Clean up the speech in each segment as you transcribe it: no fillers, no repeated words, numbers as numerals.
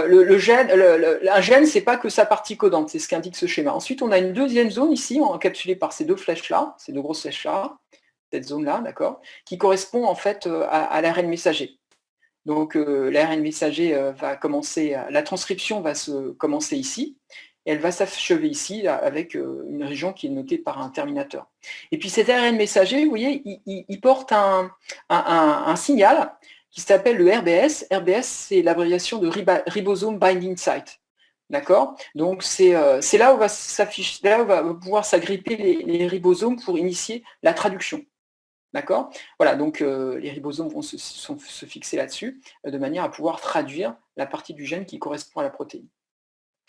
un gène, c'est pas que sa partie codante, c'est ce qu'indique ce schéma. Ensuite, on a une deuxième zone ici, encapsulée par ces deux flèches-là, ces deux grosses flèches-là, cette zone-là, d'accord, qui correspond en fait à l'ARN messager. Donc l'ARN messager va commencer, la transcription va se commencer ici, et elle va s'achever ici avec une région qui est notée par un terminateur. Et puis cet ARN messager, vous voyez, il porte un signal qui s'appelle le RBS. RBS, c'est l'abréviation de Ribosome Binding Site. D'accord? Donc c'est là où va s'afficher, là où va pouvoir s'agripper les ribosomes pour initier la traduction. D'accord? Voilà, donc les ribosomes vont se fixer là-dessus, de manière à pouvoir traduire la partie du gène qui correspond à la protéine.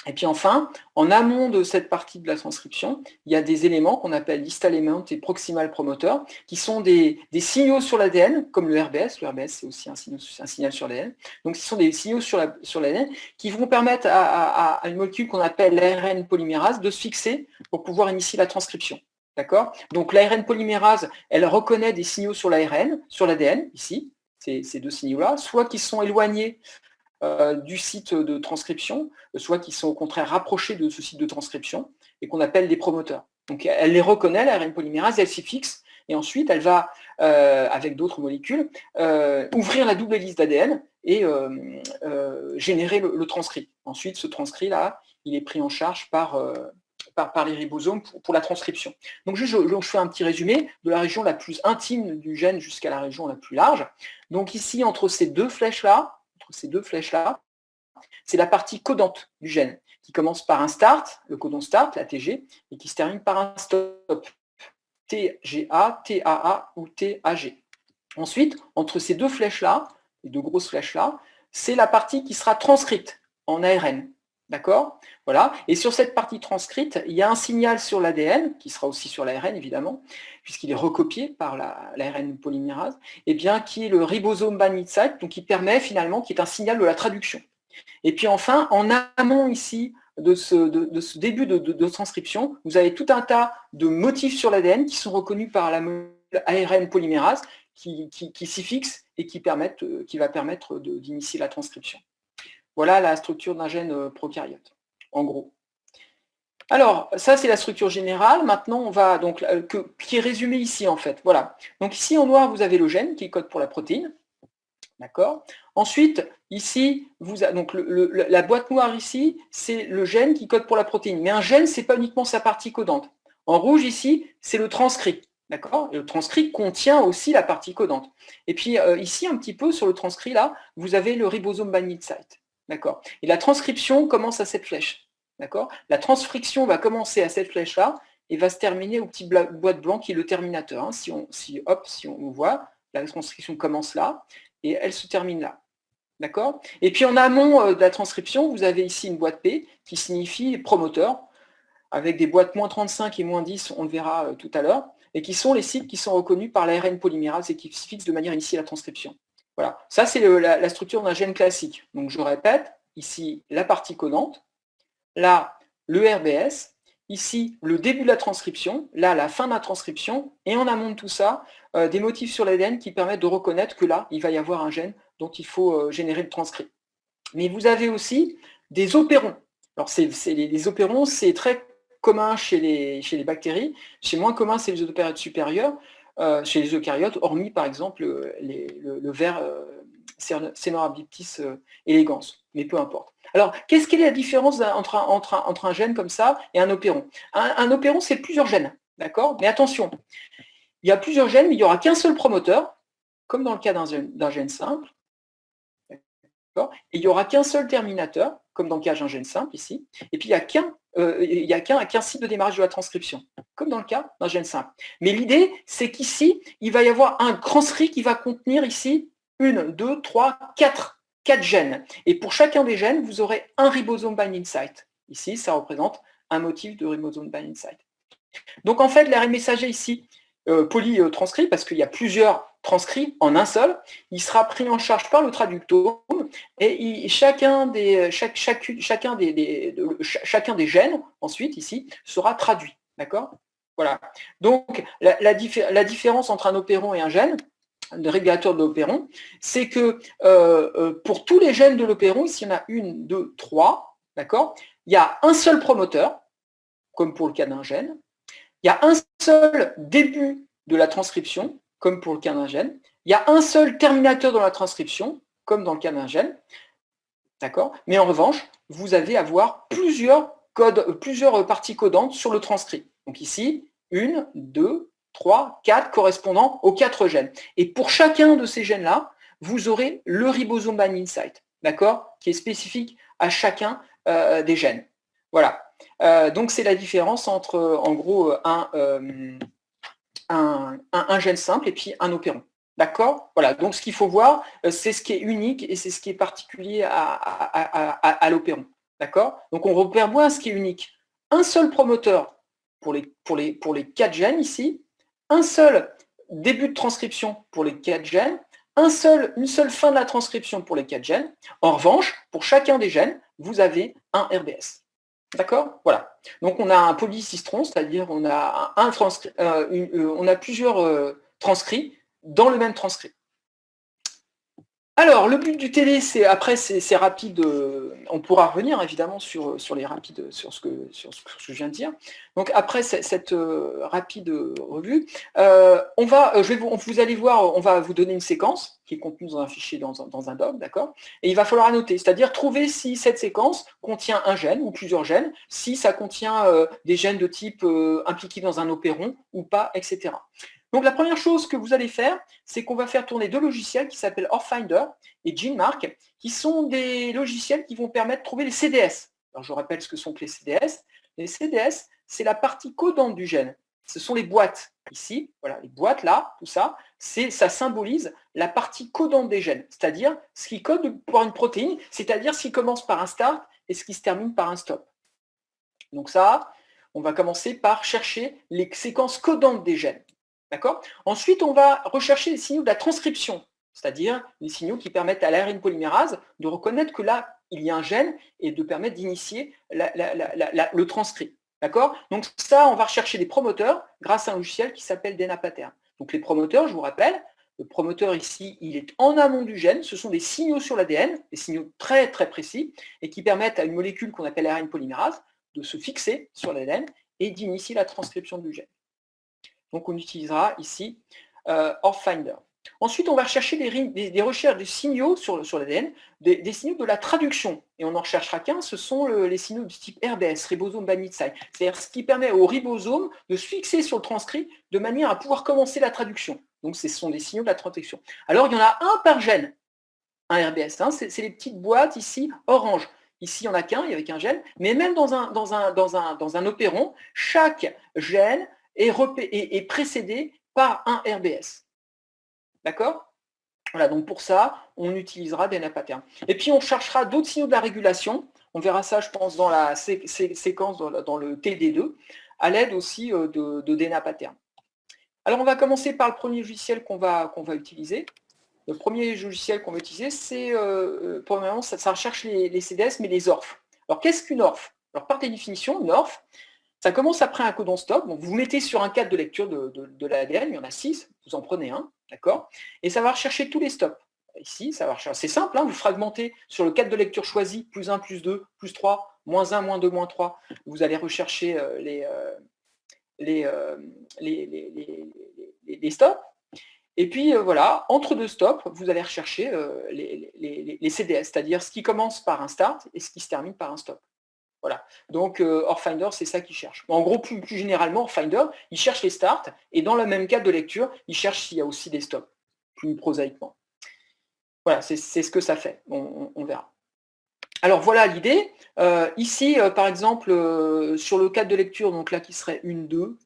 Et puis enfin, en amont de cette partie de la transcription, il y a des éléments qu'on appelle distal element et proximal promoteur, qui sont des signaux sur l'ADN, comme le RBS. Le RBS, c'est aussi un signal sur l'ADN. Donc, ce sont des signaux sur l'ADN qui vont permettre à une molécule qu'on appelle l'ARN polymérase de se fixer pour pouvoir initier la transcription. D'accord? Donc, l'ARN polymérase, elle reconnaît des signaux sur l'ARN, sur l'ADN, ici, ces deux signaux-là, soit qui sont éloignés du site de transcription, soit qui sont au contraire rapprochés de ce site de transcription, et qu'on appelle des promoteurs. Donc elle les reconnaît, l'ARN polymérase, elle s'y fixe, et ensuite elle va, avec d'autres molécules, ouvrir la double hélice d'ADN et générer le transcrit. Ensuite, ce transcrit-là, il est pris en charge par les ribosomes pour la transcription. Donc je fais un petit résumé de la région la plus intime du gène jusqu'à la région la plus large. Donc ici, entre ces deux flèches-là, c'est la partie codante du gène, qui commence par un start, le codon start, la TG, et qui se termine par un stop, TGA, TAA ou TAG. Ensuite, entre ces deux flèches-là, les deux grosses flèches-là, c'est la partie qui sera transcrite en ARN. D'accord? Voilà. Et sur cette partie transcrite, il y a un signal sur l'ADN, qui sera aussi sur l'ARN évidemment, puisqu'il est recopié par l'ARN polymérase, et bien qui est le ribosome binding site, donc qui permet finalement, qui est un signal de la traduction. Et puis enfin, en amont ici de ce début de transcription, vous avez tout un tas de motifs sur l'ADN qui sont reconnus par la ARN polymérase, qui s'y fixe et qui va permettre d'initier la transcription. Voilà la structure d'un gène prokaryote, en gros. Alors, ça, c'est la structure générale. Maintenant, on va donc qui est résumée ici, en fait. Voilà. Donc ici, en noir, vous avez le gène qui code pour la protéine. D'accord? Ensuite, ici, donc la boîte noire ici, c'est le gène qui code pour la protéine. Mais un gène, ce n'est pas uniquement sa partie codante. En rouge, ici, c'est le transcrit. D'accord? Et le transcrit contient aussi la partie codante. Et puis, ici, un petit peu, sur le transcrit, là, vous avez le ribosome binding site. D'accord? Et la transcription commence à cette flèche. D'accord? La transcription va commencer à cette flèche-là et va se terminer au petit boîte blanc qui est le terminateur. Hein. Si on voit, la transcription commence là et elle se termine là. D'accord? Et puis en amont de la transcription, vous avez ici une boîte P qui signifie promoteur, avec des boîtes moins 35 et moins 10, on le verra tout à l'heure, et qui sont les sites qui sont reconnus par l'ARN polymérase et qui se fixent de manière à initier la transcription. Voilà, ça c'est la structure d'un gène classique. Donc je répète, ici la partie codante, là le RBS, ici le début de la transcription, là la fin de la transcription, et en amont de tout ça, des motifs sur l'ADN qui permettent de reconnaître que là, il va y avoir un gène dont il faut générer le transcrit. Mais vous avez aussi des opérons. Alors les opérons, c'est très commun chez les bactéries, c'est moins commun chez les eucaryotes supérieurs, chez les eucaryotes, hormis par exemple le ver Caenorhabditis elegans, mais peu importe. Alors, qu'est-ce qu'est la différence entre un gène comme ça et un opéron? Un opéron, c'est plusieurs gènes, d'accord? Mais attention, il y a plusieurs gènes, mais il n'y aura qu'un seul promoteur, comme dans le cas d'un gène simple, et il n'y aura qu'un seul terminateur, comme dans le cas d'un gène simple ici, et puis il n'y a qu'un site de démarrage de la transcription, comme dans le cas d'un gène simple. Mais l'idée, c'est qu'ici, il va y avoir un transcrit qui va contenir ici 1, 2, 3, 4 gènes. Et pour chacun des gènes, vous aurez un ribosome binding site. Ici, ça représente un motif de ribosome binding site. Donc en fait, l'ARN messager ici, polytranscrit, parce qu'il y a plusieurs transcrits en un seul, il sera pris en charge par le traductome et chacun des gènes, ensuite, ici, sera traduit. D'accord? Voilà. Donc, la différence entre un opéron et un gène, de régulateur de l'opéron, c'est que pour tous les gènes de l'opéron, ici il y en a 1, 2, 3, d'accord, il y a un seul promoteur, comme pour le cas d'un gène, il y a un seul début de la transcription, comme pour le cas d'un gène, il y a un seul terminateur dans la transcription, comme dans le cas d'un gène, d'accord, mais en revanche, vous allez avoir plusieurs parties codantes sur le transcrit. Donc ici, 1, 2, 3, 4 correspondant aux 4 gènes. Et pour chacun de ces gènes-là, vous aurez le ribosome binding site, d'accord, qui est spécifique à chacun des gènes. Voilà. Donc c'est la différence entre, en gros, un gène simple et puis un opéron. D'accord. Voilà. Donc ce qu'il faut voir, c'est ce qui est unique et c'est ce qui est particulier à l'opéron. D'accord. Donc on repère bien ce qui est unique. Un seul promoteur pour les 4 gènes ici, un seul début de transcription pour les 4 gènes, une seule fin de la transcription pour les 4 gènes. En revanche, pour chacun des gènes, vous avez un RBS. D'accord. Voilà. Donc on a un polycistron, c'est-à-dire on a, on a plusieurs transcrits dans le même transcrit. Alors, le but du TD, c'est rapide, on pourra revenir évidemment sur les rapides, sur ce que je viens de dire. Donc après cette rapide revue, vous allez voir, on va vous donner une séquence qui est contenue dans un fichier, dans un doc, d'accord. Et il va falloir annoter, c'est-à-dire trouver si cette séquence contient un gène ou plusieurs gènes, si ça contient des gènes de type impliqués dans un opéron ou pas, etc. Donc la première chose que vous allez faire, c'est qu'on va faire tourner 2 logiciels qui s'appellent OrthFinder et GenMark, qui sont des logiciels qui vont permettre de trouver les CDS. Alors je rappelle ce que sont les CDS. Les CDS, c'est la partie codante du gène. Ce sont les boîtes ici, voilà, les boîtes là, tout ça, ça symbolise la partie codante des gènes, c'est-à-dire ce qui code pour une protéine, c'est-à-dire ce qui commence par un start et ce qui se termine par un stop. Donc ça, on va commencer par chercher les séquences codantes des gènes. D'accord. Ensuite, on va rechercher les signaux de la transcription, c'est-à-dire les signaux qui permettent à l'ARN polymérase de reconnaître que là, il y a un gène et de permettre d'initier le transcrit. D'accord. Donc ça, on va rechercher des promoteurs grâce à un logiciel qui s'appelle DNA-Pattern. Donc les promoteurs, je vous rappelle, le promoteur ici, il est en amont du gène. Ce sont des signaux sur l'ADN, des signaux très très précis, et qui permettent à une molécule qu'on appelle ARN polymérase de se fixer sur l'ADN et d'initier la transcription du gène. Donc on utilisera ici OrthFinder. Ensuite, on va rechercher des recherches de signaux sur l'ADN, des signaux de la traduction. Et on n'en recherchera qu'un, ce sont les signaux du type RBS, ribosome binding site. C'est-à-dire ce qui permet au ribosome de se fixer sur le transcrit de manière à pouvoir commencer la traduction. Donc ce sont des signaux de la traduction. Alors il y en a un par gène, un RBS. Hein, c'est les petites boîtes ici, orange. Ici, il n'y en a qu'un, il n'y avait qu'un gène. Mais même dans un opéron, chaque gène est précédé par un RBS. D'accord. Voilà, donc pour ça, on utilisera DNA-Pattern. Et puis, on cherchera d'autres signaux de la régulation. On verra ça, je pense, dans la séquence, dans le TD2, à l'aide aussi de DNA-Pattern. Alors, on va commencer par le premier logiciel qu'on va utiliser. Le premier logiciel qu'on va utiliser, c'est, pour le moment, ça recherche les CDS, mais les ORF. Alors, qu'est-ce qu'une ORF? Alors, par définition, une ORF, ça commence après un codon stop. Donc, vous mettez sur un cadre de lecture de l'ADN, il y en a 6, vous en prenez un, d'accord? Et ça va rechercher tous les stops. Ici, ça va rechercher. C'est simple, hein, vous fragmentez sur le cadre de lecture choisi, plus 1, plus 2, plus 3, moins 1, moins 2, moins 3. Vous allez rechercher les stops. Et puis voilà, entre deux stops, vous allez rechercher les CDS, c'est-à-dire ce qui commence par un start et ce qui se termine par un stop. Voilà. Donc OrthFinder, c'est ça qu'il cherche. En gros, plus généralement, OrthFinder, il cherche les starts et dans le même cadre de lecture, il cherche s'il y a aussi des stops, plus prosaïquement. Voilà, c'est ce que ça fait. On verra. Alors voilà l'idée. Ici, par exemple, sur le cadre de lecture, donc là qui serait 1, 2,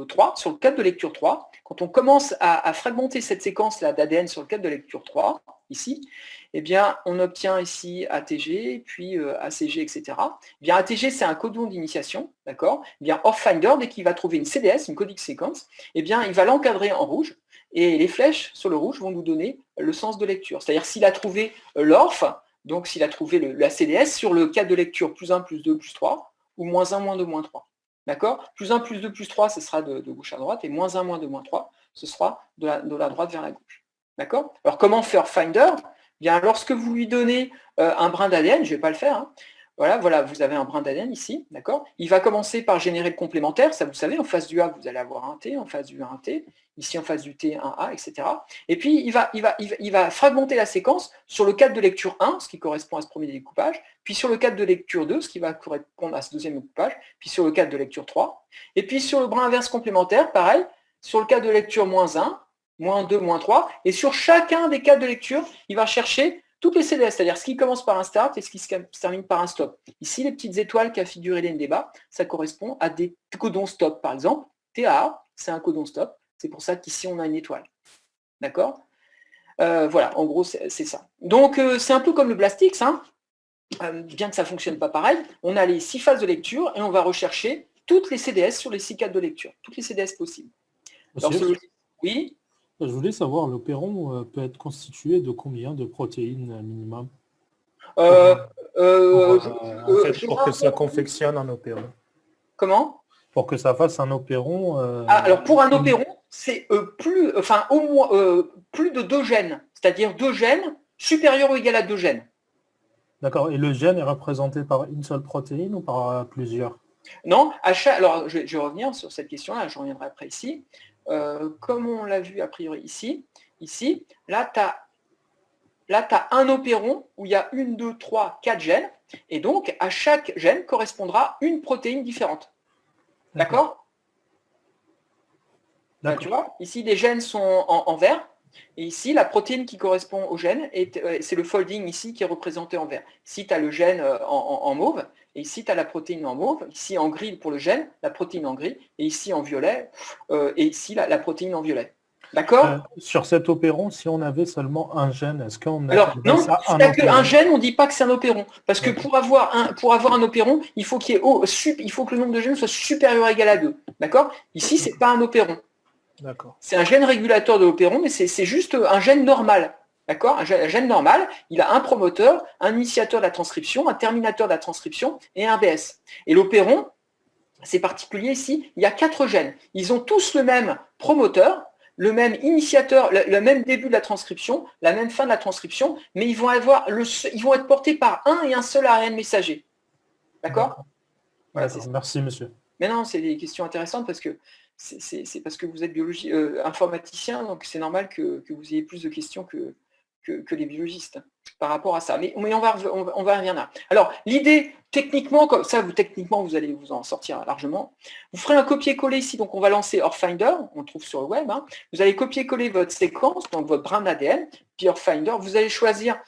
3, sur le cadre de lecture 3, quand on commence à fragmenter cette séquence-là d'ADN sur le cadre de lecture 3, ici, eh bien, on obtient ici ATG, puis ACG, etc. Eh bien, ATG, c'est un codon d'initiation, d'accord. Eh bien, OrthFinder, dès qu'il va trouver une CDS, une codic sequence, eh bien, il va l'encadrer en rouge, et les flèches sur le rouge vont nous donner le sens de lecture. C'est-à-dire, s'il a trouvé l'ORF, donc s'il a trouvé la CDS sur le cadre de lecture plus 1, plus 2, plus 3, ou moins 1, moins 2, moins 3. D'accord. Plus 1, plus 2, plus 3, ce sera de gauche à droite, et moins 1, moins 2, moins 3, ce sera de la droite vers la gauche. D'accord? Alors, comment faire Finder? Bien, lorsque vous lui donnez un brin d'ADN, je ne vais pas le faire, hein, voilà, vous avez un brin d'ADN ici, d'accord? Il va commencer par générer le complémentaire, ça vous savez, en face du A, vous allez avoir un T, en face du A, un T, ici en face du T, un A, etc. Et puis, il va fragmenter la séquence sur le cadre de lecture 1, ce qui correspond à ce premier découpage, puis sur le cadre de lecture 2, ce qui va correspondre à ce deuxième découpage, puis sur le cadre de lecture 3, et puis sur le brin inverse complémentaire, pareil, sur le cadre de lecture -1, -2, -3, et sur chacun des cadres de lecture, il va chercher toutes les CDS, c'est-à-dire ce qui commence par un start et ce qui se termine par un stop. Ici, les petites étoiles qu'a figuré l'NDBA, ça correspond à des codons stop, par exemple. TAA, c'est un codon stop, c'est pour ça qu'ici, on a une étoile. D'accord? Voilà, en gros, c'est ça. Donc, c'est un peu comme le Blastix, hein. Bien que ça ne fonctionne pas pareil, on a les 6 phases de lecture et on va rechercher toutes les CDS sur les 6 cadres de lecture, toutes les CDS possibles. Alors, oui. Je voulais savoir, l'opéron peut être constitué de combien de protéines minimum pour que ça confectionne un opéron. Comment? Pour que ça fasse un opéron. Alors pour un opéron, c'est plus de 2 gènes, c'est-à-dire 2 gènes supérieurs ou égal à 2 gènes. D'accord. Et le gène est représenté par une seule protéine ou par plusieurs? Non, alors je vais revenir sur cette question-là, je reviendrai après ici. Comme on l'a vu a priori ici, là, tu as un opéron où il y a 1, 2, 3, 4 gènes, et donc à chaque gène correspondra une protéine différente. D'accord? Tu vois, ici les gènes sont en vert, et ici la protéine qui correspond au gène, c'est le folding ici qui est représenté en vert. Ici tu as le gène en mauve, et ici tu as la protéine en mauve, ici en gris pour le gène, la protéine en gris, et ici en violet, et ici la protéine en violet. D'accord? Sur cet opéron, si on avait seulement un gène, est-ce qu'on Alors non, s'il n'y a qu'un gène, on ne dit pas que c'est un opéron. Parce que pour avoir un opéron, il faut que le nombre de gènes soit supérieur ou égal à 2. D'accord? Ici, ce n'est pas un opéron. C'est un gène régulateur de l'opéron, mais c'est juste un gène normal. D'accord? Un gène normal, il a un promoteur, un initiateur de la transcription, un terminateur de la transcription et un BS. Et l'opéron, c'est particulier ici, il y a 4 gènes. Ils ont tous le même promoteur, le même initiateur, le même début de la transcription, la même fin de la transcription, mais ils vont être portés par un et un seul ARN messager. D'accord? Voilà, merci, monsieur. Mais non, c'est des questions intéressantes parce que c'est parce que vous êtes informaticien, donc c'est normal que vous ayez plus de questions que les biologistes par rapport à ça. Mais on va revenir là. Alors, l'idée, techniquement, comme ça, techniquement, vous allez vous en sortir largement. Vous ferez un copier-coller ici, donc on va lancer OrthFinder, on le trouve sur le web. Hein. Vous allez copier-coller votre séquence, donc votre brin d'ADN, puis OrthFinder. Vous allez choisir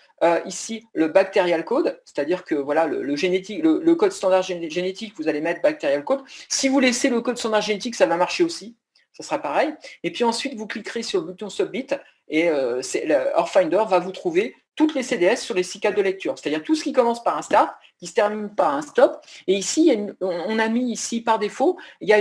ici le bacterial code, c'est-à-dire que voilà, le code standard génétique, vous allez mettre bacterial code. Si vous laissez le code standard génétique, ça va marcher aussi. Ça sera pareil. Et puis ensuite, vous cliquerez sur le bouton Submit et OrthFinder va vous trouver toutes les CDS sur les 6 cadres de lecture, c'est-à-dire tout ce qui commence par un start, qui se termine par un stop. Et ici, on a mis ici par défaut, il y a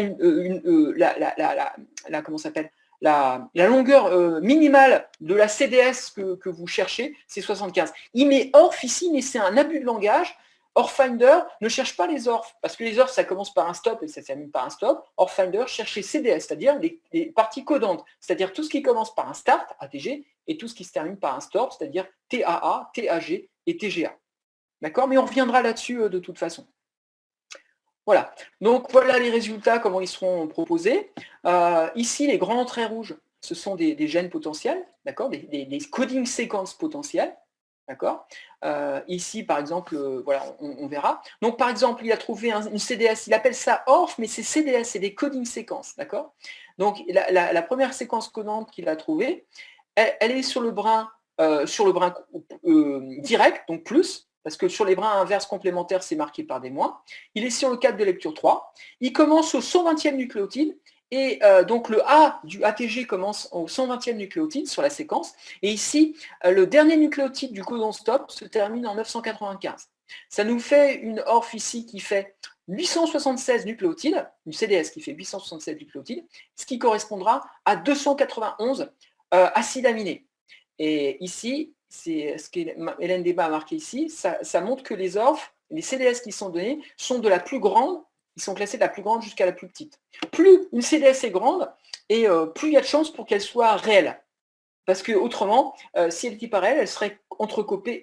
la longueur minimale de la CDS que vous cherchez, c'est 75. Il met ORF ici, mais c'est un abus de langage. OrthFinder ne cherche pas les ORF, parce que les ORF, ça commence par un stop et ça termine par un stop. OrthFinder cherche les CDS, c'est-à-dire les parties codantes, c'est-à-dire tout ce qui commence par un start, ATG, et tout ce qui se termine par un stop, c'est-à-dire TAA, TAG et TGA. D'accord? Mais on reviendra là-dessus de toute façon. Voilà. Donc, voilà les résultats, comment ils seront proposés. Ici, les grands traits rouges, ce sont des gènes potentiels, d'accord? Des coding séquences potentielles. D'accord? Ici, par exemple, voilà, on verra. Donc, par exemple, il a trouvé une CDS, il appelle ça ORF, mais c'est CDS, c'est des coding séquences. D'accord? Donc, la première séquence codante qu'il a trouvée, elle est sur le brin direct, donc plus, parce que sur les brins inverses complémentaires, c'est marqué par des moins. Il est sur le cadre de lecture 3. Il commence au 120e nucléotide. Et donc le A du ATG commence au 120e nucléotide sur la séquence. Et ici, le dernier nucléotide du codon stop se termine en 995. Ça nous fait une ORF ici qui fait 876 nucléotides, une CDS qui fait 876 nucléotides, ce qui correspondra à 291 acides aminés. Et ici, c'est ce qu'Hélène Débat a marqué ici, ça montre que les ORF, les CDS qui sont donnés, sont de la plus grande. Ils sont classés de la plus grande jusqu'à la plus petite. Plus une CDS est grande, et plus il y a de chances pour qu'elle soit réelle. Parce que autrement, si elle était par elle serait entrecoupée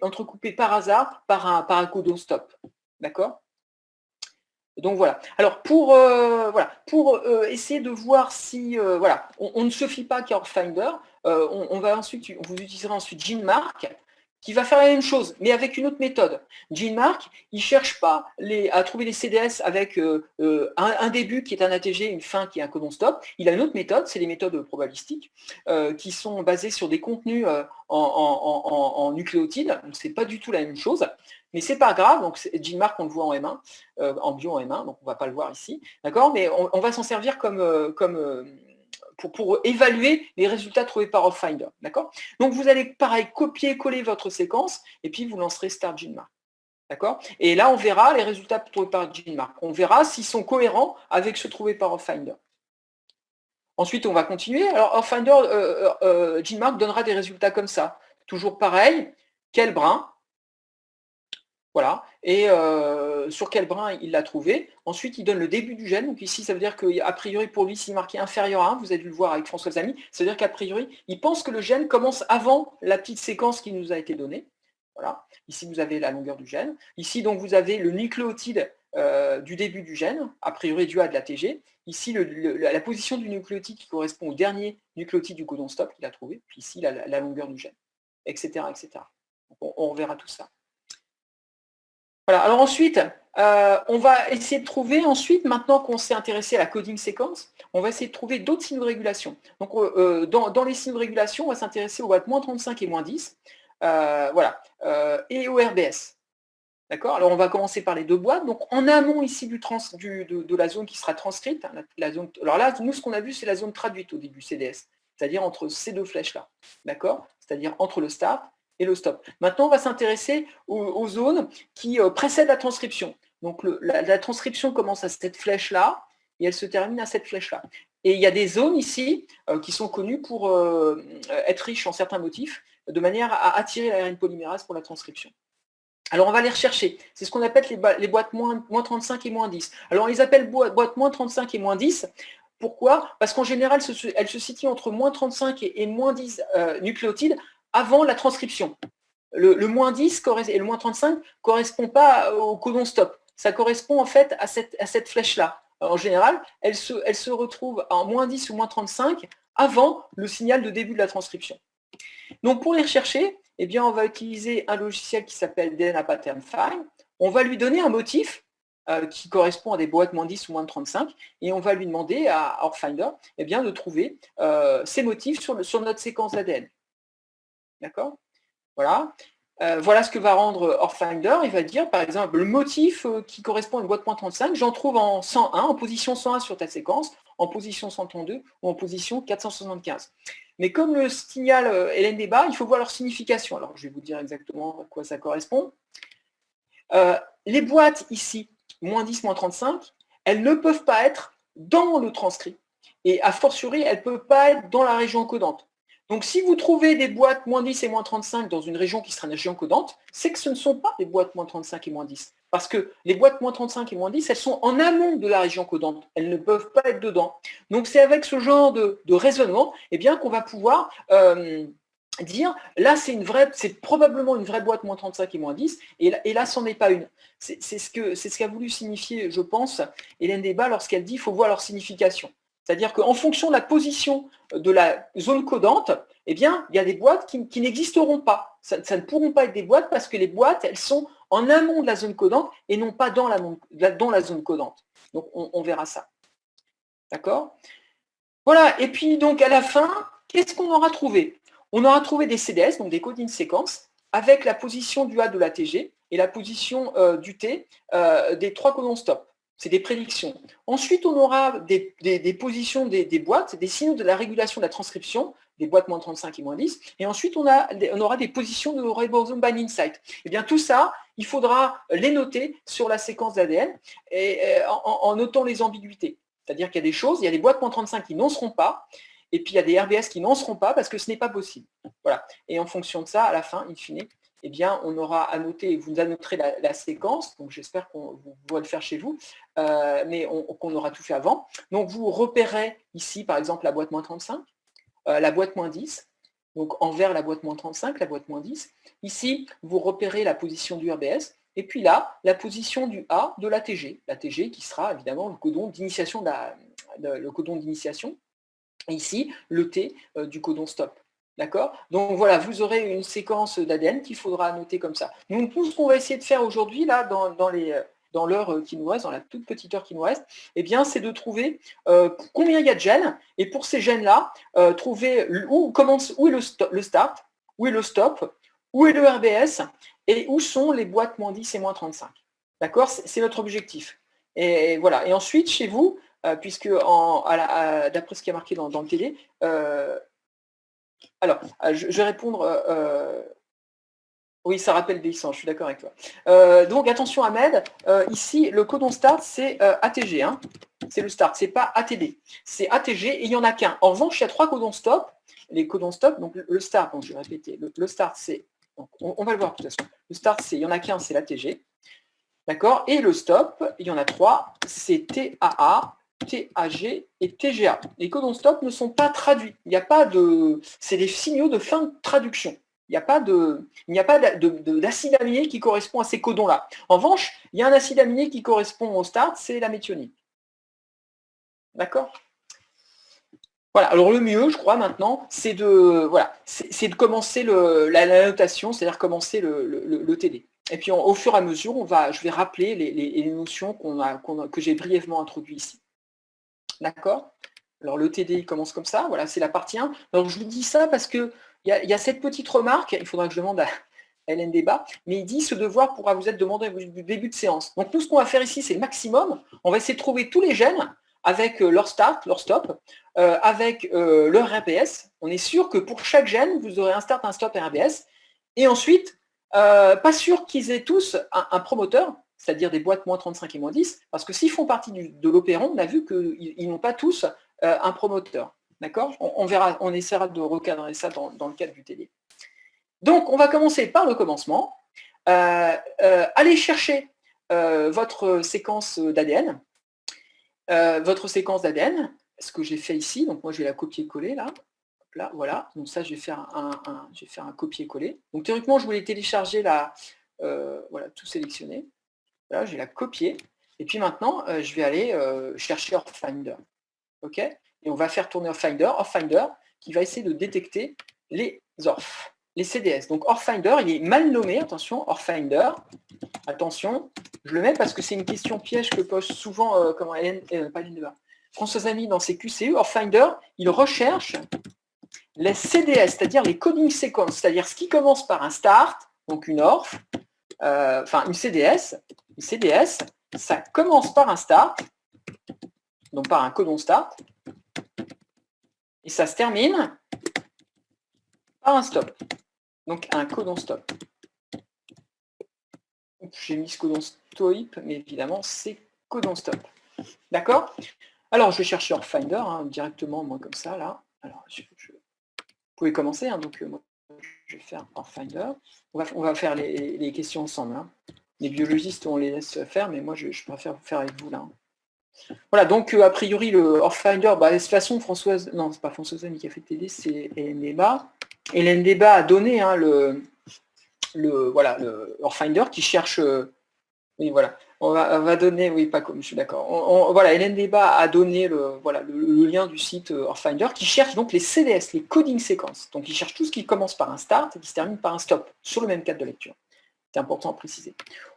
par hasard par un codon stop. D'accord? Donc voilà. Alors pour essayer de voir si voilà, on ne se fie pas qu'à Finder, vous utiliserez ensuite GeneMark qui va faire la même chose, mais avec une autre méthode. GeneMark, il ne cherche pas à trouver les CDS avec un début qui est un ATG, une fin qui est un codon stop. Il a une autre méthode, c'est les méthodes probabilistiques, qui sont basées sur des contenus en nucléotides. Donc c'est pas du tout la même chose. Mais c'est pas grave, donc GeneMark, on le voit en M1, en bio en M1, donc on ne va pas le voir ici, d'accord? Mais on va s'en servir pour évaluer les résultats trouvés par Finder, d'accord? Donc vous allez, pareil, copier-coller votre séquence, et puis vous lancerez Start GeneMark, d'accord? Et là, on verra les résultats trouvés par GeneMark. On verra s'ils sont cohérents avec ceux trouvés par Finder. Ensuite, on va continuer. Alors, Finder, GeneMark donnera des résultats comme ça. Toujours pareil, quel brin? Voilà, et sur quel brin il l'a trouvé. Ensuite, il donne le début du gène. Donc ici, ça veut dire qu'a priori, pour lui, s'il marqué inférieur à 1, vous avez dû le voir avec François Zamy, ça veut dire qu'a priori, il pense que le gène commence avant la petite séquence qui nous a été donnée. Voilà, ici, vous avez la longueur du gène. Ici, donc, vous avez le nucléotide du début du gène, a priori dû à de l'ATG. Ici, la position du nucléotide qui correspond au dernier nucléotide du codon stop qu'il a trouvé. Puis ici, la longueur du gène, etc. etc. Donc, on reverra tout ça. Voilà, alors ensuite, on va essayer de trouver, maintenant qu'on s'est intéressé à la coding séquence, on va essayer de trouver d'autres signes de régulation. Donc, dans les signes de régulation, on va s'intéresser aux boîtes moins 35 et moins 10, voilà, et au RBS. D'accord? Alors, on va commencer par les deux boîtes. Donc, en amont ici de la zone qui sera transcrite, hein, alors là, nous, ce qu'on a vu, c'est la zone traduite au début, CDS, c'est-à-dire entre ces deux flèches-là. D'accord? C'est-à-dire entre le start et le stop. Maintenant, on va s'intéresser aux zones qui précèdent la transcription. Donc, la transcription commence à cette flèche-là et elle se termine à cette flèche-là. Et il y a des zones ici qui sont connues pour être riches en certains motifs, de manière à attirer l'ARN polymérase pour la transcription. Alors, on va les rechercher. C'est ce qu'on appelle les boîtes moins 35 et moins 10. Alors, on les appelle boîtes moins 35 et moins 10. Pourquoi? Parce qu'en général, elles se situent entre moins 35 et moins 10 nucléotides avant la transcription. Le moins 10 et le moins 35 ne correspond pas au codon stop. Ça correspond en fait à cette flèche-là. En général, elle se retrouve en moins 10 ou moins 35 avant le signal de début de la transcription. Donc pour les rechercher, eh bien, on va utiliser un logiciel qui s'appelle DNA Pattern Find. On va lui donner un motif qui correspond à des boîtes moins 10 ou moins 35, et on va lui demander à OrtFinder eh bien, de trouver ces motifs sur notre séquence d'ADN. D'accord? Voilà. Voilà ce que va rendre OrtFinder. Il va dire, par exemple, le motif qui correspond à une boîte moins 35, j'en trouve en 101, en position 101 sur ta séquence, en position 132 ou en position 475. Mais comme le signale Hélène Débat, il faut voir leur signification. Alors, je vais vous dire exactement à quoi ça correspond. Les boîtes ici, moins 10, moins 35, elles ne peuvent pas être dans le transcrit. Et a fortiori, elles ne peuvent pas être dans la région codante. Donc, si vous trouvez des boîtes moins 10 et moins 35 dans une région qui sera une région codante, c'est que ce ne sont pas des boîtes moins 35 et moins 10. Parce que les boîtes moins 35 et moins 10, elles sont en amont de la région codante. Elles ne peuvent pas être dedans. Donc, c'est avec ce genre de raisonnement eh bien, qu'on va pouvoir dire, là, c'est probablement une vraie boîte moins 35 et moins 10, et là, c'en est pas une. C'est ce qu'a voulu signifier, je pense, Hélène Débat lorsqu'elle dit qu'il faut voir leur signification. C'est-à-dire qu'en fonction de la position de la zone codante, eh bien, il y a des boîtes qui n'existeront pas. Ça ne pourront pas être des boîtes parce que les boîtes, elles sont en amont de la zone codante et non pas dans la zone codante. Donc, on verra ça. D'accord? Voilà. Et puis, donc, à la fin, qu'est-ce qu'on aura trouvé? On aura trouvé des CDS, donc des coding séquences, avec la position du A de l'ATG et la position du T des 3 codons stop. C'est des prédictions. Ensuite, on aura des positions des boîtes, des signaux de la régulation de la transcription, des boîtes moins 35 et moins 10. Et ensuite, on aura des positions de ribosome binding site. Et bien, tout ça, il faudra les noter sur la séquence d'ADN en notant les ambiguïtés. C'est-à-dire qu'il y a des choses, il y a des boîtes moins 35 qui n'en seront pas, et puis il y a des RBS qui n'en seront pas parce que ce n'est pas possible. Voilà. Et en fonction de ça, à la fin, in fine, eh bien, on aura annoté, vous annoterez la séquence, donc j'espère qu'on va le faire chez vous, mais qu'on aura tout fait avant. Donc vous repérez ici, par exemple, la boîte moins 35, la boîte moins 10, Donc en vert, la boîte moins 35, la boîte moins 10. Ici, vous repérez la position du RBS. Et puis là, la position du A de l'ATG. L'ATG qui sera évidemment le codon d'initiation. Et ici, le T du codon stop. D'accord? Donc voilà, vous aurez une séquence d'ADN qu'il faudra noter comme ça. Donc tout ce qu'on va essayer de faire aujourd'hui, là, dans l'heure qui nous reste, dans la toute petite heure qui nous reste, eh bien, c'est de trouver combien il y a de gènes, et pour ces gènes-là, trouver où est le start, où est le stop, où est le RBS, et où sont les boîtes moins 10 et moins 35. D'accord? C'est notre objectif. Et voilà. Et ensuite, chez vous, puisque d'après ce qui est marqué dans le TD, alors, je vais répondre. Oui, ça rappelle Baysan, je suis d'accord avec toi. Donc, attention Ahmed, ici, le codon start, c'est ATG. Hein, c'est le start, c'est pas ATD. C'est ATG et il n'y en a qu'un. En revanche, il y a 3 codons stop. Les codons stop, donc le start, donc je vais répéter, le start, c'est. On va le voir de toute façon. Le start, il n'y en a qu'un, c'est l'ATG. D'accord? Et le stop, il y en a 3, c'est TAA, TAG et TGA. Les codons stop ne sont pas traduits. Il n'y a pas de. C'est des signaux de fin de traduction. Il n'y a pas d'acide aminé qui correspond à ces codons-là. En revanche, il y a un acide aminé qui correspond au start, c'est la méthionine. D'accord? Voilà, alors le mieux, je crois, maintenant, c'est de commencer la notation, c'est-à-dire commencer le TD. Et puis, au fur et à mesure, je vais rappeler les notions que j'ai brièvement introduites ici. D'accord? Alors, le TD, il commence comme ça. Voilà, c'est la partie 1. Alors, je vous dis ça parce qu'il y a cette petite remarque, il faudra que je demande à Hélène Débat, mais il dit ce devoir pourra vous être demandé au début de séance. Donc, tout ce qu'on va faire ici, c'est le maximum. On va essayer de trouver tous les gènes avec leur start, leur stop, avec leur RBS. On est sûr que pour chaque gène, vous aurez un start, un stop et un RBS. Et ensuite, pas sûr qu'ils aient tous un promoteur, c'est-à-dire des boîtes moins 35 et moins 10, parce que s'ils font partie de l'opéron, on a vu qu'ils n'ont pas tous un promoteur. D'accord? On verra, on essaiera de recadrer ça dans le cadre du TD. Donc, on va commencer par le commencement. Allez chercher votre séquence d'ADN. Ce que j'ai fait ici, donc moi je vais la copier-coller là. Là, voilà, donc ça je vais faire un copier-coller. Donc théoriquement je voulais télécharger voilà, tout sélectionner. Là, je vais la copier. Et puis maintenant, je vais aller chercher OrthFinder. OK? Et on va faire tourner OrthFinder qui va essayer de détecter les ORF, les CDS. Donc OrthFinder, il est mal nommé, attention, OrthFinder. Attention, je le mets parce que c'est une question piège que pose souvent Françoise Ami dans ses QCU. OrthFinder, il recherche les CDS, c'est-à-dire les coding sequences, c'est-à-dire ce qui commence par un start, donc une ORF, une CDS. Une CDS, ça commence par un start, donc par un codon start, et ça se termine par un stop, donc un codon stop. J'ai mis ce codon stop, mais évidemment, c'est codon stop. D'accord? Alors, je vais chercher OrthFinder, directement, moi, comme ça, là. Alors, vous pouvez commencer, donc moi, je vais faire OrthFinder. On va faire les questions ensemble. Les biologistes, on les laisse faire, mais moi, je préfère vous faire avec vous, là. Voilà, donc, a priori, le OrthFinder, de toute façon, Françoise... Non, c'est pas Françoise Ami qui a fait le TD, c'est Hélène Débat. Hélène Débat a donné le OrthFinder qui cherche... oui, voilà. On va donner... Oui, pas comme... Je suis d'accord. Voilà, Hélène Débat a donné le lien du site OrthFinder qui cherche donc les CDS, les coding sequences. Donc, il cherche tout ce qui commence par un start et qui se termine par un stop, sur le même cadre de lecture. C'est important à préciser.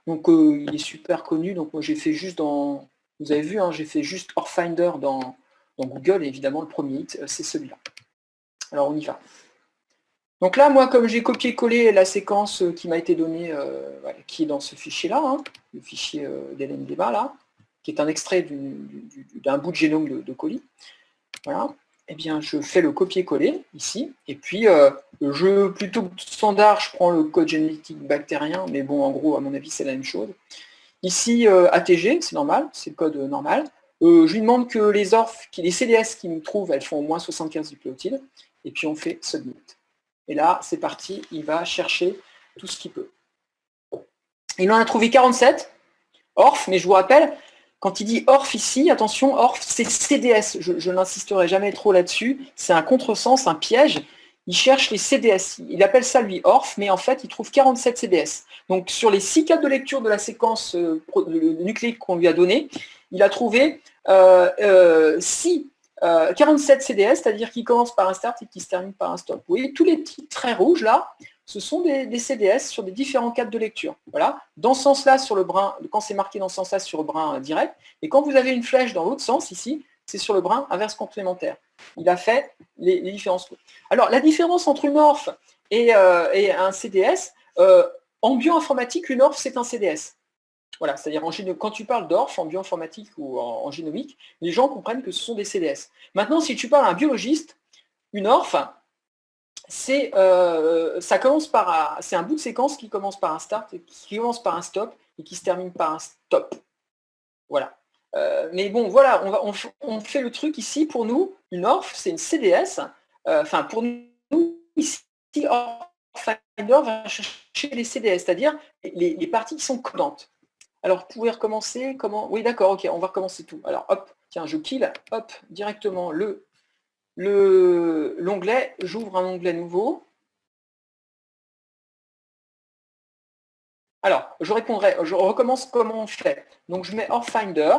Donc, il est super connu. Donc, moi, j'ai fait juste dans... Vous avez vu, j'ai fait juste OrthFinder dans Google. Et évidemment, le premier hit, c'est celui-là. Alors, on y va. Donc là, moi, comme j'ai copié-collé la séquence qui m'a été donnée, qui est dans ce fichier-là, le fichier d'Hélène Débat, là, qui est un extrait d'un bout de génome de colis, voilà, eh bien, je fais le copier-coller, ici, et puis, plutôt que standard, je prends le code génétique bactérien, mais bon, en gros, à mon avis, c'est la même chose. Ici, ATG, c'est normal, c'est le code normal. Je lui demande que les CDS qu'il me trouve, elles font au moins 75 nucléotides, et puis on fait submit. Et là, c'est parti, il va chercher tout ce qu'il peut. Il en a trouvé 47, ORF, mais je vous rappelle, quand il dit ORF ici, attention, ORF, c'est CDS. Je n'insisterai jamais trop là-dessus. C'est un contresens, un piège. il cherche les CDS. Il appelle ça lui ORF, mais en fait, il trouve 47 CDS. Donc, sur les 6 cadres de lecture de la séquence nucléique qu'on lui a donnée, il a trouvé 47 CDS, c'est-à-dire qui commence par un start et qui se termine par un stop. Vous voyez, tous les petits traits rouges, là, ce sont des CDS sur des différents cadres de lecture. Voilà. Dans ce sens-là, sur le brin, quand c'est marqué dans ce sens-là, sur le brin direct, et quand vous avez une flèche dans l'autre sens, ici, c'est sur le brin inverse complémentaire. Il a fait les différences. Alors, la différence entre une ORF et un CDS, en bioinformatique, une ORF, c'est un CDS. Voilà, c'est-à-dire quand tu parles d'ORF en bioinformatique ou en génomique, les gens comprennent que ce sont des CDS. Maintenant, si tu parles à un biologiste, une ORF, c'est un bout de séquence qui commence par un start, qui commence par un stop et qui se termine par un stop. Voilà. Mais bon, voilà, on fait le truc ici, pour nous, une ORF, c'est une CDS. Enfin, pour nous, ici, ORFinder va chercher les CDS, c'est-à-dire les parties qui sont codantes. Alors, vous pouvez recommencer, comment? Oui, d'accord, ok, on va recommencer tout. Alors, hop, tiens, je kill, hop, directement l'onglet, j'ouvre un onglet nouveau. Alors, je recommence comment on fait. Donc, je mets ORFinder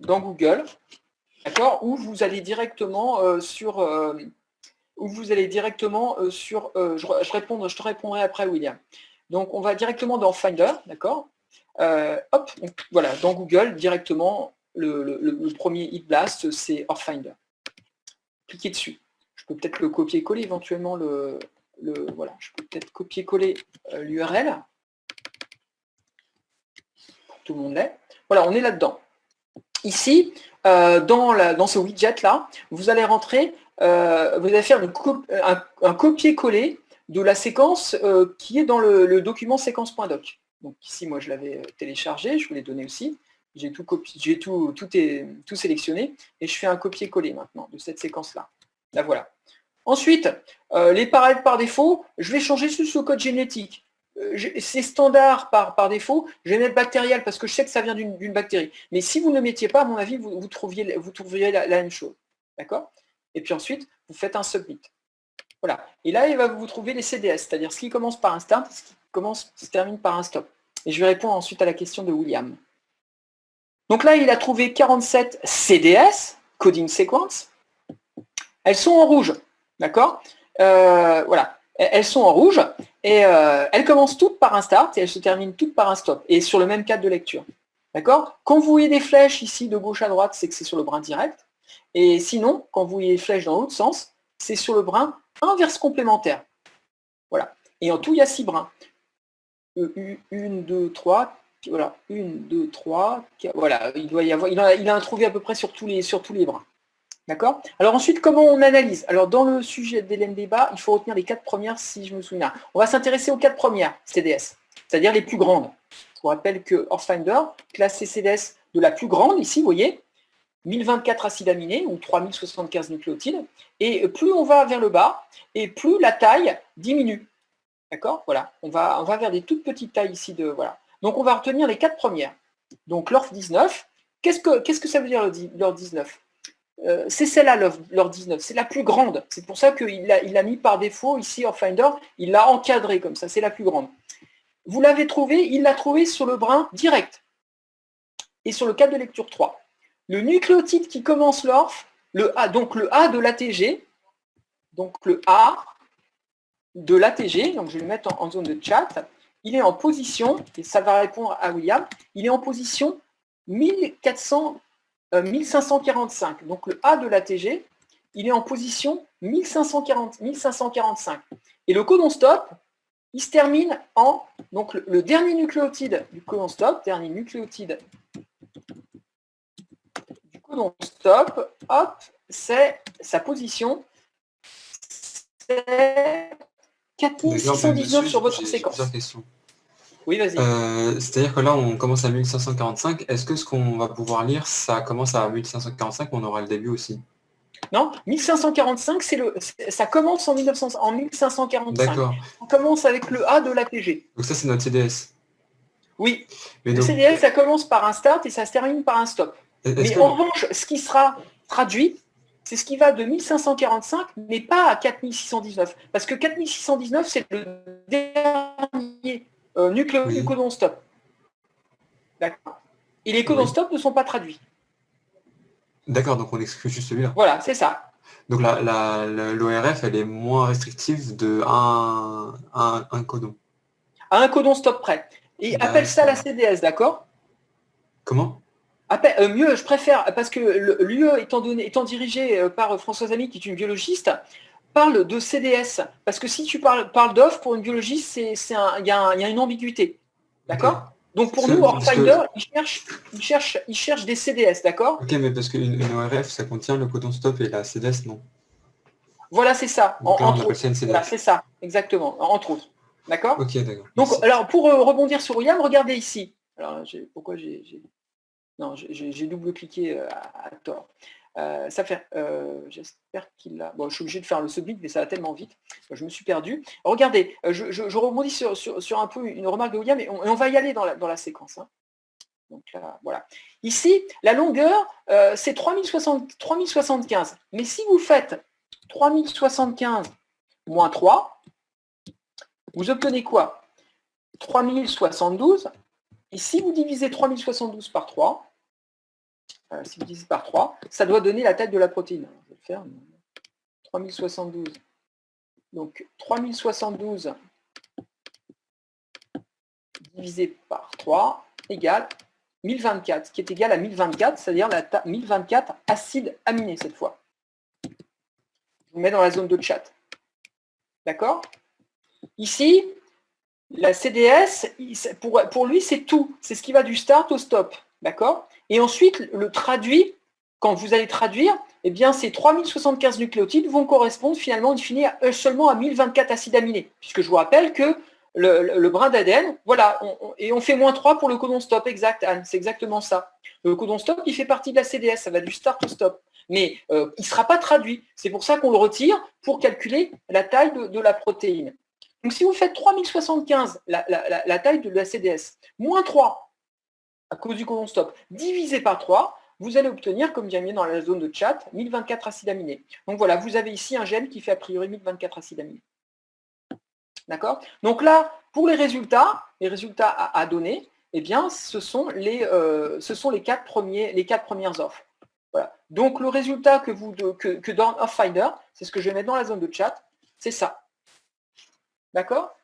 dans Google, d'accord, où vous allez directement je te répondrai après, William. Donc, on va directement dans ORFinder, d'accord. Hop, donc, voilà, dans Google, directement, le premier hit blast, c'est ORFinder. Cliquez dessus. Je peux peut-être le copier-coller éventuellement voilà, je peux peut-être copier-coller l'URL. Tout le monde l'est. Voilà, on est là-dedans. Ici, dans ce widget-là, vous allez rentrer, vous allez faire un copier-coller de la séquence qui est dans le document séquence.doc. Donc ici, moi, je l'avais téléchargé, je vous l'ai donné aussi. J'ai tout sélectionné et je fais un copier-coller maintenant de cette séquence-là. Là, voilà. Ensuite, les paramètres par défaut, je vais changer juste le code génétique. C'est standard par défaut, je vais mettre bactérial parce que je sais que ça vient d'une bactérie. Mais si vous ne le mettiez pas, à mon avis, vous trouveriez la même chose. D'accord? Et puis ensuite, vous faites un submit. Voilà. Et là, il va vous trouver les CDS, c'est-à-dire ce qui commence par un start, ce qui se termine par un stop. Et je vais répondre ensuite à la question de William. Donc là, il a trouvé 47 CDS, coding sequence. Elles sont en rouge. D'accord? Voilà. Elles sont en rouge et elles commencent toutes par un start et elles se terminent toutes par un stop et sur le même cadre de lecture. D'accord? Quand vous voyez des flèches ici de gauche à droite, c'est que c'est sur le brin direct. Et sinon, quand vous voyez des flèches dans l'autre sens, c'est sur le brin inverse complémentaire. Voilà. Et en tout, il y a 6 brins. 1, 2, 3. Voilà. 1, 2, 3. Voilà. Il a trouvé à peu près sur tous les brins. D'accord? Alors ensuite, comment on analyse? Alors dans le sujet d'Hélène Débat, il faut retenir les 4 premières si je me souviens. On va s'intéresser aux 4 premières CDS, c'est-à-dire les plus grandes. Je vous rappelle que ORFinder classe ces CDS de la plus grande, ici, vous voyez, 1024 acides aminés ou 3075 nucléotides. Et plus on va vers le bas, et plus la taille diminue. D'accord? Voilà. On va vers des toutes petites tailles ici de. Voilà. Donc on va retenir les 4 premières. Donc l'ORF 19. Qu'est-ce que ça veut dire l'ORF 19? C'est celle-là, l'ORF 19, c'est la plus grande. C'est pour ça qu'il l'a mis par défaut ici, ORFinder, il l'a encadré comme ça, c'est la plus grande. Vous l'avez trouvé, il l'a trouvé sur le brin direct et sur le cadre de lecture 3. Le nucléotide qui commence l'ORF, donc le A de l'ATG, donc le A de l'ATG, donc je vais le mettre en zone de chat, il est en position, et ça va répondre à William, il est en position 1545. Donc le A de l'ATG, il est en position 1545. Et le codon stop, il se termine en. Donc le dernier nucléotide du codon stop, hop, c'est sa position. C'est 4619 sur votre séquence. Oui, vas-y. C'est-à-dire que là, on commence à 1545. Est-ce que ce qu'on va pouvoir lire, ça commence à 1545 ou on aura le début aussi? Non, 1545, ça commence en 1545. D'accord. On commence avec le A de l'ATG. Donc ça, c'est notre CDS. Oui. Mais le donc, CDS, ça commence par un start et ça se termine par un stop. Mais en revanche, ce qui sera traduit, c'est ce qui va de 1545, mais pas à 4619. Parce que 4619, c'est le dernier nucléocodon stop. D'accord. Et les codons stop ne sont pas traduits. D'accord, donc on exclut juste celui-là. Voilà, c'est ça. Donc l'ORF, elle est moins restrictive de un codon. À un codon stop près. Et appelle ça la CDS, d'accord? Comment? Mieux, je préfère, parce que l'UE étant dirigé par Françoise Ami, qui est une biologiste, parle de CDS. Parce que si tu parles d'off, pour une biologiste, il y a une ambiguïté. D'accord? Okay. Donc pour nous, Orfinder, il cherche des CDS, d'accord? Ok, mais parce qu'une ORF, ça contient le codon stop et la CDS, non? Voilà, c'est ça. Donc là, on appelle ça une CDS. Voilà, c'est ça, exactement, entre autres. D'accord? Ok, d'accord. Donc, alors, pour rebondir sur William, regardez ici. Alors, pourquoi non, j'ai double-cliqué à tort. Ça fait, j'espère qu'il a... Bon, je suis obligé de faire le submit, mais ça va tellement vite. Je me suis perdu. Regardez, je rebondis sur un peu une remarque de William, et on va y aller dans la séquence. Hein. Donc là, voilà. Ici, la longueur, c'est 3075. Mais si vous faites 3075 moins 3, vous obtenez quoi? 3072. Et si vous divisez 3072 par 3, si vous divisez par 3, ça doit donner la taille de la protéine. Je vais le faire. 3072. Donc 3072 divisé par 3 égale 1024, qui est égal à 1024, c'est-à-dire 1024 acides aminés cette fois. Je vous mets dans la zone de chat. D'accord? Ici, la CDS, pour lui, c'est tout. C'est ce qui va du start au stop. D'accord? Et ensuite, le traduit, quand vous allez traduire, eh bien, ces 3075 nucléotides vont correspondre finalement, in fine, seulement à 1024 acides aminés. Puisque je vous rappelle que le brin d'ADN, voilà, et on fait moins 3 pour le codon stop, exact, Anne, c'est exactement ça. Le codon stop, il fait partie de la CDS, ça va du start au stop. Mais il ne sera pas traduit. C'est pour ça qu'on le retire pour calculer la taille de la protéine. Donc, si vous faites 3075, la taille de la CDS, moins 3, à cause du codon stop, divisé par 3, vous allez obtenir, comme bien mis dans la zone de chat, 1024 acides aminés. Donc voilà, vous avez ici un gène qui fait a priori 1024 acides aminés. D'accord? Donc là, pour les résultats à donner, eh bien, ce sont les 4 premières offres. Voilà. Donc le résultat que donne Orfinder, c'est ce que je vais mettre dans la zone de chat, c'est ça. D'accord?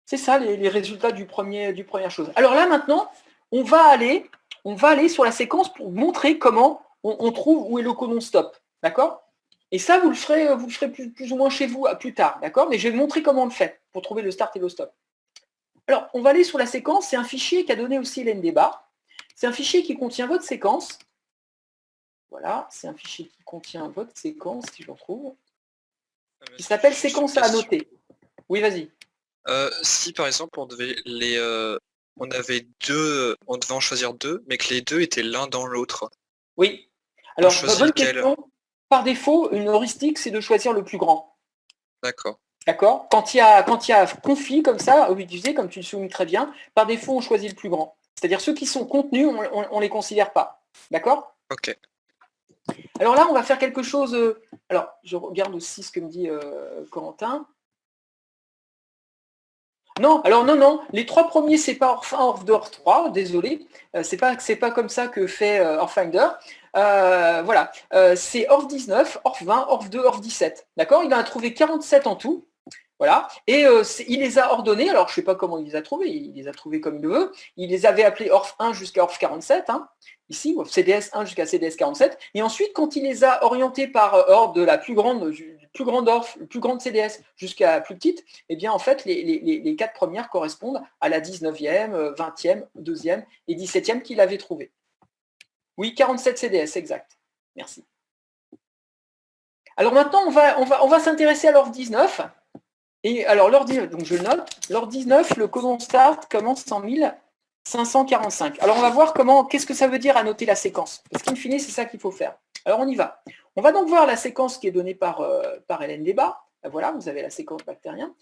C'est ça les résultats du première chose. Alors là maintenant, on va aller sur la séquence pour montrer comment on trouve où est le codon stop. D'accord? Et ça, vous le ferez plus ou moins chez vous plus tard. D'accord? Mais je vais vous montrer comment on le fait pour trouver le start et le stop. Alors, on va aller sur la séquence. C'est un fichier qu'a donné aussi Hélène Débat. C'est un fichier qui contient votre séquence. Voilà, c'est un fichier qui contient votre séquence, si je le retrouve, qui s'appelle séquence à annoter. Oui, vas-y. Si par exemple on devait en choisir deux, mais que les deux étaient l'un dans l'autre. Oui. Alors, bonne question. Par défaut, une heuristique, c'est de choisir le plus grand. D'accord. D'accord. Quand il y a conflit comme ça, obligé, comme tu le soulignes très bien, par défaut, on choisit le plus grand. C'est-à-dire ceux qui sont contenus, on ne les considère pas. D'accord? Ok. Alors là, on va faire quelque chose. Alors, je regarde aussi ce que me dit Corentin. Non, alors non, les 3 premiers, c'est pas Orf 1, Orf 2, Orf 3, désolé, c'est pas comme ça que fait Orfinder. Voilà, c'est Orf 19, Orf 20, Orf 2, Orf 17. D'accord? Il en a trouvé 47 en tout. Voilà, et il les a ordonnés, alors je ne sais pas comment il les a trouvés, il les a trouvés comme il le veut, il les avait appelés Orf 1 jusqu'à Orf 47, hein, ici, CDS 1 jusqu'à CDS 47, et ensuite quand il les a orientés par ordre de la plus grande Orf, plus grande CDS jusqu'à plus petite, eh bien en fait les 4 premières correspondent à la 19e, 20e, 2e et 17e qu'il avait trouvé. Oui, 47 CDS, exact, merci. Alors maintenant on va s'intéresser à l'Orf 19. Et alors, donc je le note, l'ordre 19, le codon start commence en 1545. Alors, on va voir qu'est-ce que ça veut dire annoter la séquence. Parce qu'in fine, c'est ça qu'il faut faire. Alors, on y va. On va donc voir la séquence qui est donnée par Hélène Débat. Voilà, vous avez la séquence bactérienne.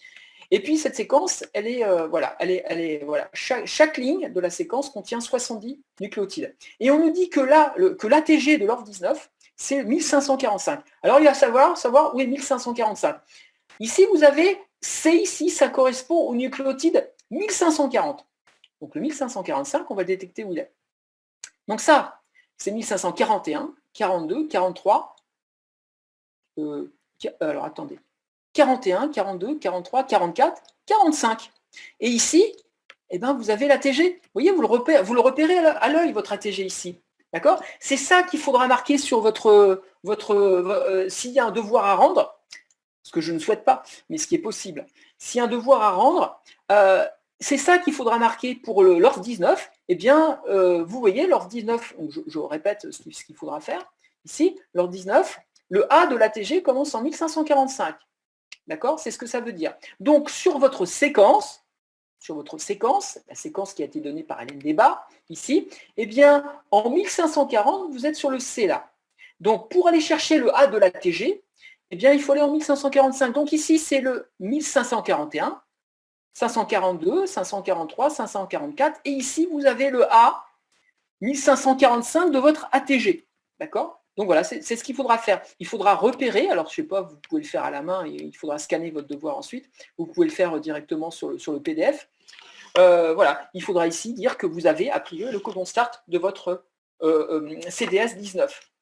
Et puis cette séquence, elle est, voilà, chaque ligne de la séquence contient 70 nucléotides. Et on nous dit que là, que l'ATG de l'ORF19, c'est 1545. Alors il va savoir où est 1545. Ici, vous avez C ici, ça correspond au nucléotide 1540. Donc le 1545, on va détecter où il est. Donc ça, c'est 1541, 42, 43. Alors attendez. 41, 42, 43, 44, 45. Et ici, eh ben, vous avez l'ATG. Vous voyez, vous le repérez à l'œil, votre ATG ici. D'accord? C'est ça qu'il faudra marquer sur s'il y a un devoir à rendre, ce que je ne souhaite pas, mais ce qui est possible. S'il y a un devoir à rendre, c'est ça qu'il faudra marquer pour l'ORF19. Eh bien, vous voyez, l'ORF19, je répète ce qu'il faudra faire. Ici, l'ORF19, le A de l'ATG commence en 1545. D'accord? C'est ce que ça veut dire. Donc, sur votre séquence, la séquence qui a été donnée par Hélène Débat, ici, eh bien, en 1540, vous êtes sur le C là. Donc, pour aller chercher le A de l'ATG, eh bien, il faut aller en 1545. Donc, ici, c'est le 1541, 542, 543, 544. Et ici, vous avez le A 1545 de votre ATG. D'accord? Donc voilà, c'est ce qu'il faudra faire. Il faudra repérer, alors je ne sais pas, vous pouvez le faire à la main et il faudra scanner votre devoir ensuite. Vous pouvez le faire directement sur le PDF. Voilà, il faudra ici dire que vous avez appris le codon start de votre CDS 19.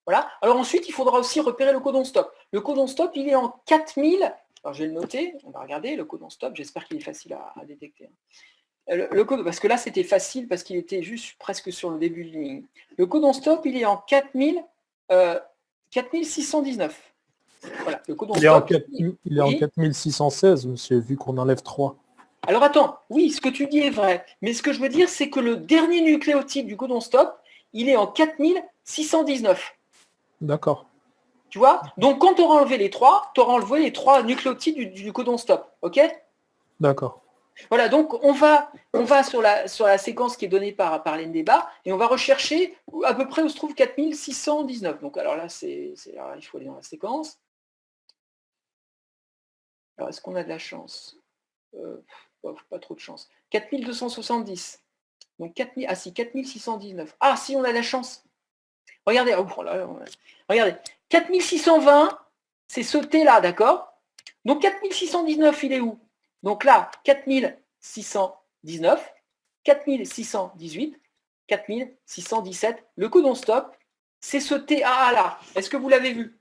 Voilà. Alors ensuite, il faudra aussi repérer le codon stop. Le codon stop, il est en 4000. Alors je vais le noter, on va regarder le codon stop. J'espère qu'il est facile à détecter. Le code, parce que là, c'était facile parce qu'il était juste presque sur le début de ligne. Le codon stop, il est en 4619. Voilà, le codon stop. Il est en 4616, monsieur, vu qu'on enlève 3. Alors attends, oui, ce que tu dis est vrai. Mais ce que je veux dire, c'est que le dernier nucléotide du codon stop, il est en 4619. D'accord. Tu vois? Donc quand tu auras enlevé les 3, tu auras enlevé les 3 nucléotides du codon stop. OK? D'accord. Voilà, donc on va sur la séquence qui est donnée par l'NDBA et on va rechercher à peu près où se trouve 4619. Donc alors là, il faut aller dans la séquence. Alors est-ce qu'on a de la chance? Pas trop de chance. 4270. Donc 4619. Ah si, on a de la chance. Regardez, regardez. 4620, c'est ce T là, d'accord? Donc 4619, il est où? Donc là, 4619, 4618, 4617, le codon stop, c'est ce TAA là. Est-ce que vous l'avez vu?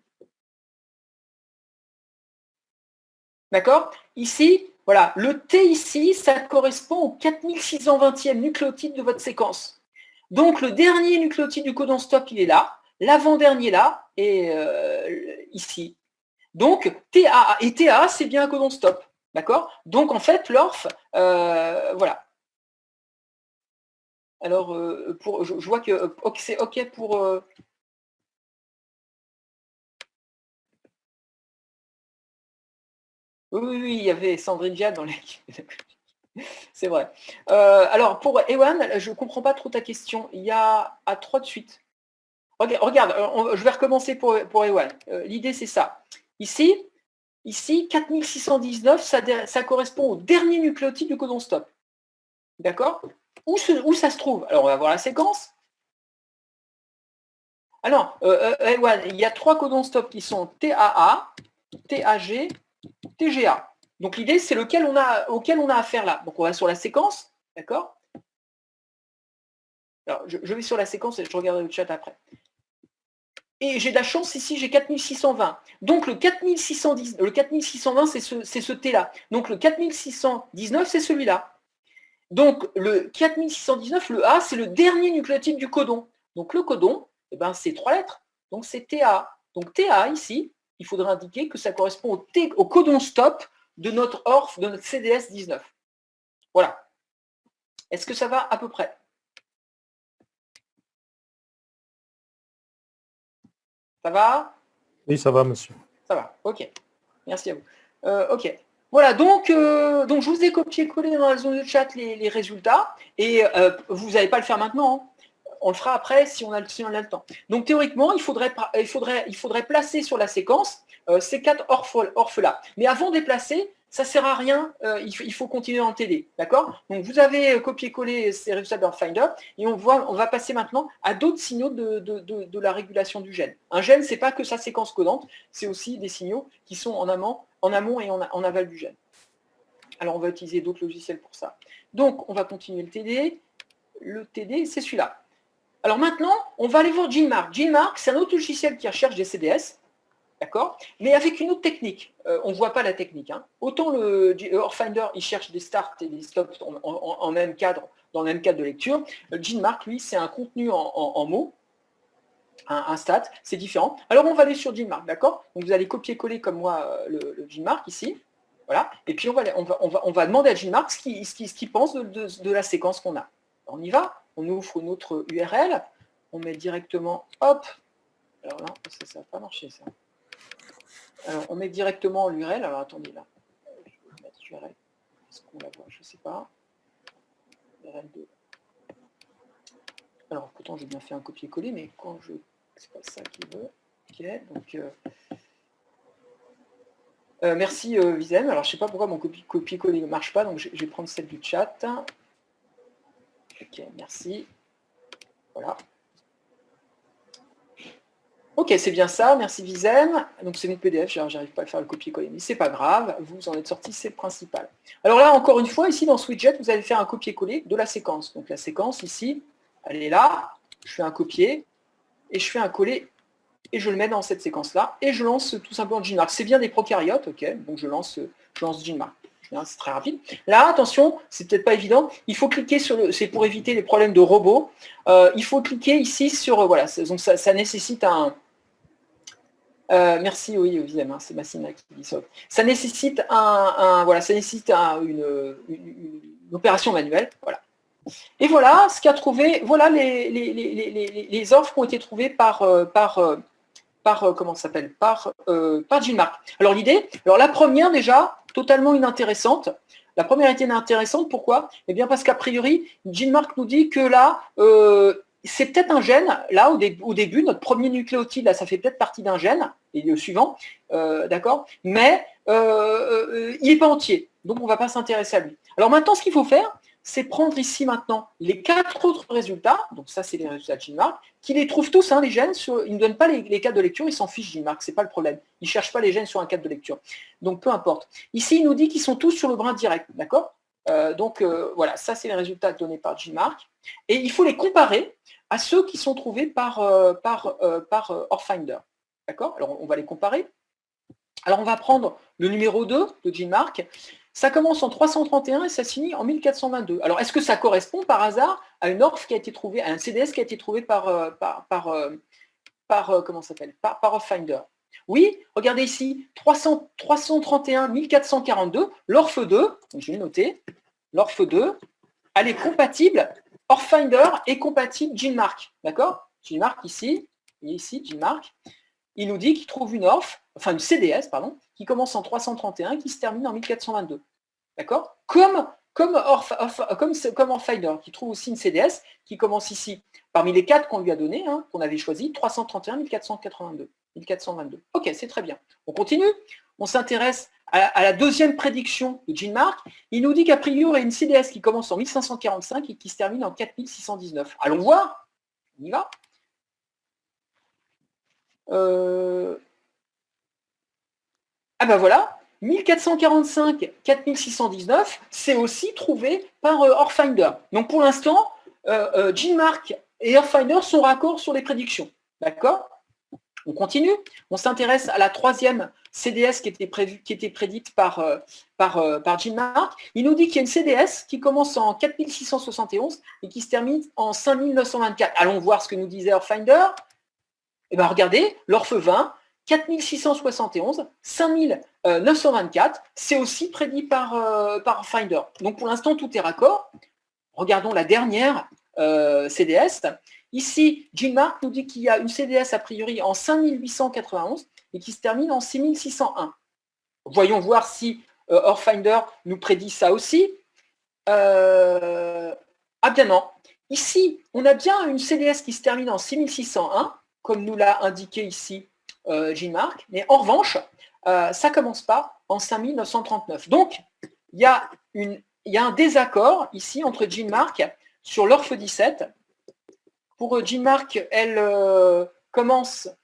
D'accord? Ici, voilà, le T ici, ça correspond au 4620e nucléotide de votre séquence. Donc le dernier nucléotide du codon stop, il est là, l'avant-dernier là, et ici. Donc TAA, et TAA, c'est bien un codon stop. D'accord? Donc, en fait, l'ORF, voilà. Alors, je vois que c'est OK pour... Oui, il y avait Sandrine Diaz dans l'équipe. C'est vrai. Alors, pour Ewan, je ne comprends pas trop ta question. Il y a à 3 de suite. Regarde, je vais recommencer pour Ewan. L'idée, c'est ça. Ici, 4619, ça correspond au dernier nucléotide du codon stop. D'accord? Où ça se trouve? Alors, on va voir la séquence. Alors, il y a 3 codons stop qui sont TAA, TAG, TGA. Donc, l'idée, c'est auquel on a affaire là. Donc, on va sur la séquence. D'accord? Alors, je vais sur la séquence et je regarderai le chat après. Et j'ai de la chance, ici, j'ai 4620. Donc, le 4620, c'est ce T-là. Donc, le 4619, c'est celui-là. Donc, le 4619, le A, c'est le dernier nucléotide du codon. Donc, le codon, eh ben, c'est 3 lettres. Donc, c'est TA. Donc, TA, ici, il faudra indiquer que ça correspond au codon stop de notre ORF, de notre CDS 19. Voilà. Est-ce que ça va à peu près? Ça va? Oui, ça va, monsieur. Ça va, ok. Merci à vous. Ok. Voilà, donc je vous ai copié-collé dans la zone de chat les résultats, et vous n'allez pas le faire maintenant, hein. On le fera après si on a le temps. Donc théoriquement, il faudrait placer sur la séquence ces 4 orphes là. Mais avant de les placer, ça ne sert à rien, il faut continuer dans le TD, d'accord? Donc vous avez copié-collé ces résultats d'Earthfinder et on va passer maintenant à d'autres signaux de la régulation du gène. Un gène, ce n'est pas que sa séquence codante, c'est aussi des signaux qui sont en amont et en aval du gène. Alors on va utiliser d'autres logiciels pour ça. Donc on va continuer le TD. Le TD, c'est celui-là. Alors maintenant, on va aller voir GeneMark. GeneMark, c'est un autre logiciel qui recherche des CDS, d'accord, mais avec une autre technique. On ne voit pas la technique. Hein. Autant le Earthfinder, il cherche des starts et des stops en même cadre, dans le même cadre de lecture. GeneMark, lui, c'est un contenu en mots, un stat, c'est différent. Alors on va aller sur GeneMark, d'accord? Donc vous allez copier-coller comme moi le GeneMark ici. Voilà. Et puis on va demander à GeneMark ce qu'il pense de la séquence qu'on a. On y va, on ouvre une autre URL, on met directement, hop, alors là, ça n'a pas marché ça. Alors, on met directement l'URL, alors attendez là, je vais mettre l'URL, est-ce qu'on la voit, je ne sais pas, URL 2. Alors pourtant j'ai bien fait un copier-coller, mais quand je, c'est pas ça qu'il veut, ok, donc, merci Vizem, alors je ne sais pas pourquoi mon copier-coller ne marche pas, donc je vais prendre celle du chat. Ok, merci. Voilà. Ok, c'est bien ça, merci Vizem. Donc c'est mon PDF, j'arrive pas à faire le copier-coller, mais c'est pas grave, vous en êtes sorti, c'est le principal. Alors là, encore une fois, ici dans ce widget, vous allez faire un copier-coller de la séquence. Donc la séquence ici, elle est là, je fais un copier, et je fais un coller, et je le mets dans cette séquence-là, et je lance tout simplement GeneMark. C'est bien des prokaryotes, ok, donc je lance GeneMark. C'est très rapide. Là, attention, c'est peut-être pas évident, il faut cliquer sur le, c'est pour éviter les problèmes de robots, il faut cliquer ici sur, voilà, donc ça nécessite un, merci, oui, évidemment, c'est Massina qui dit ça. Ça nécessite voilà, ça nécessite une opération manuelle, voilà. Et voilà ce qu'a trouvé, voilà les offres qui ont été trouvées par comment ça s'appelle, par GeneMark. Alors l'idée, alors la première déjà, totalement inintéressante. La première était inintéressante, pourquoi? Eh bien parce qu'a priori, GeneMark nous dit que là, c'est peut-être un gène, là au début, notre premier nucléotide, là, ça fait peut-être partie d'un gène, et le suivant, d'accord, mais il n'est pas entier, donc on ne va pas s'intéresser à lui. Alors maintenant, ce qu'il faut faire, c'est prendre ici maintenant les 4 autres résultats, donc ça c'est les résultats de GeneMark, qui les trouvent tous, hein, les gènes, ils ne donnent pas les cadres de lecture, ils s'en fichent GeneMark, c'est pas le problème. Ils ne cherchent pas les gènes sur un cadre de lecture. Donc peu importe. Ici, il nous dit qu'ils sont tous sur le brin direct, d'accord? Voilà, ça c'est les résultats donnés par GeneMark. Et il faut les comparer à ceux qui sont trouvés par Earthfinder. D'accord? Alors on va les comparer. Alors on va prendre le numéro 2 de GeneMark. Ça commence en 331 et ça se finit en 1422. Alors, est-ce que ça correspond par hasard à une ORF qui a été trouvée, à un CDS qui a été trouvé par comment s'appelle, par Earthfinder? Oui, regardez ici, 331 1442, l'ORF2, je vais le noter, l'ORF2, elle est compatible, Earthfinder est compatible GeneMark, d'accord? GeneMark ici, et ici, GeneMark, il nous dit qu'il trouve une ORF, enfin une CDS, pardon, qui commence en 331 et qui se termine en 1422. D'accord? Comme Earthfinder, qui trouve aussi une CDS, qui commence ici, parmi les 4 qu'on lui a donnés, hein, qu'on avait choisi, 331, 1482, 1422. Ok, c'est très bien. On continue. On s'intéresse à la deuxième prédiction de GeneMark. Il nous dit qu'a priori, il y aurait une CDS qui commence en 1545 et qui se termine en 4619. Allons voir. On y va. Ah ben voilà, 1445, 4619, c'est aussi trouvé par Earthfinder. Donc pour l'instant, GeneMark et Earthfinder sont raccords sur les prédictions. D'accord? On continue. On s'intéresse à la troisième CDS qui était prédite par GeneMark. Il nous dit qu'il y a une CDS qui commence en 4671 et qui se termine en 5924. Allons voir ce que nous disait Earthfinder. Eh bien, regardez, l'ORF20, 4671, 5924, c'est aussi prédit par Finder. Donc pour l'instant, tout est raccord. Regardons la dernière CDS. Ici, GeneMark nous dit qu'il y a une CDS a priori en 5891 et qui se termine en 6601. Voyons voir si Earthfinder nous prédit ça aussi. Ah bien non. Ici, on a bien une CDS qui se termine en 6601, comme nous l'a indiqué ici GeneMark, mais en revanche, ça ne commence pas en 5939. Donc, il y a un désaccord ici entre Jean-Marc sur l'Orphe 17. Pour Jean-Marc, elle commencerait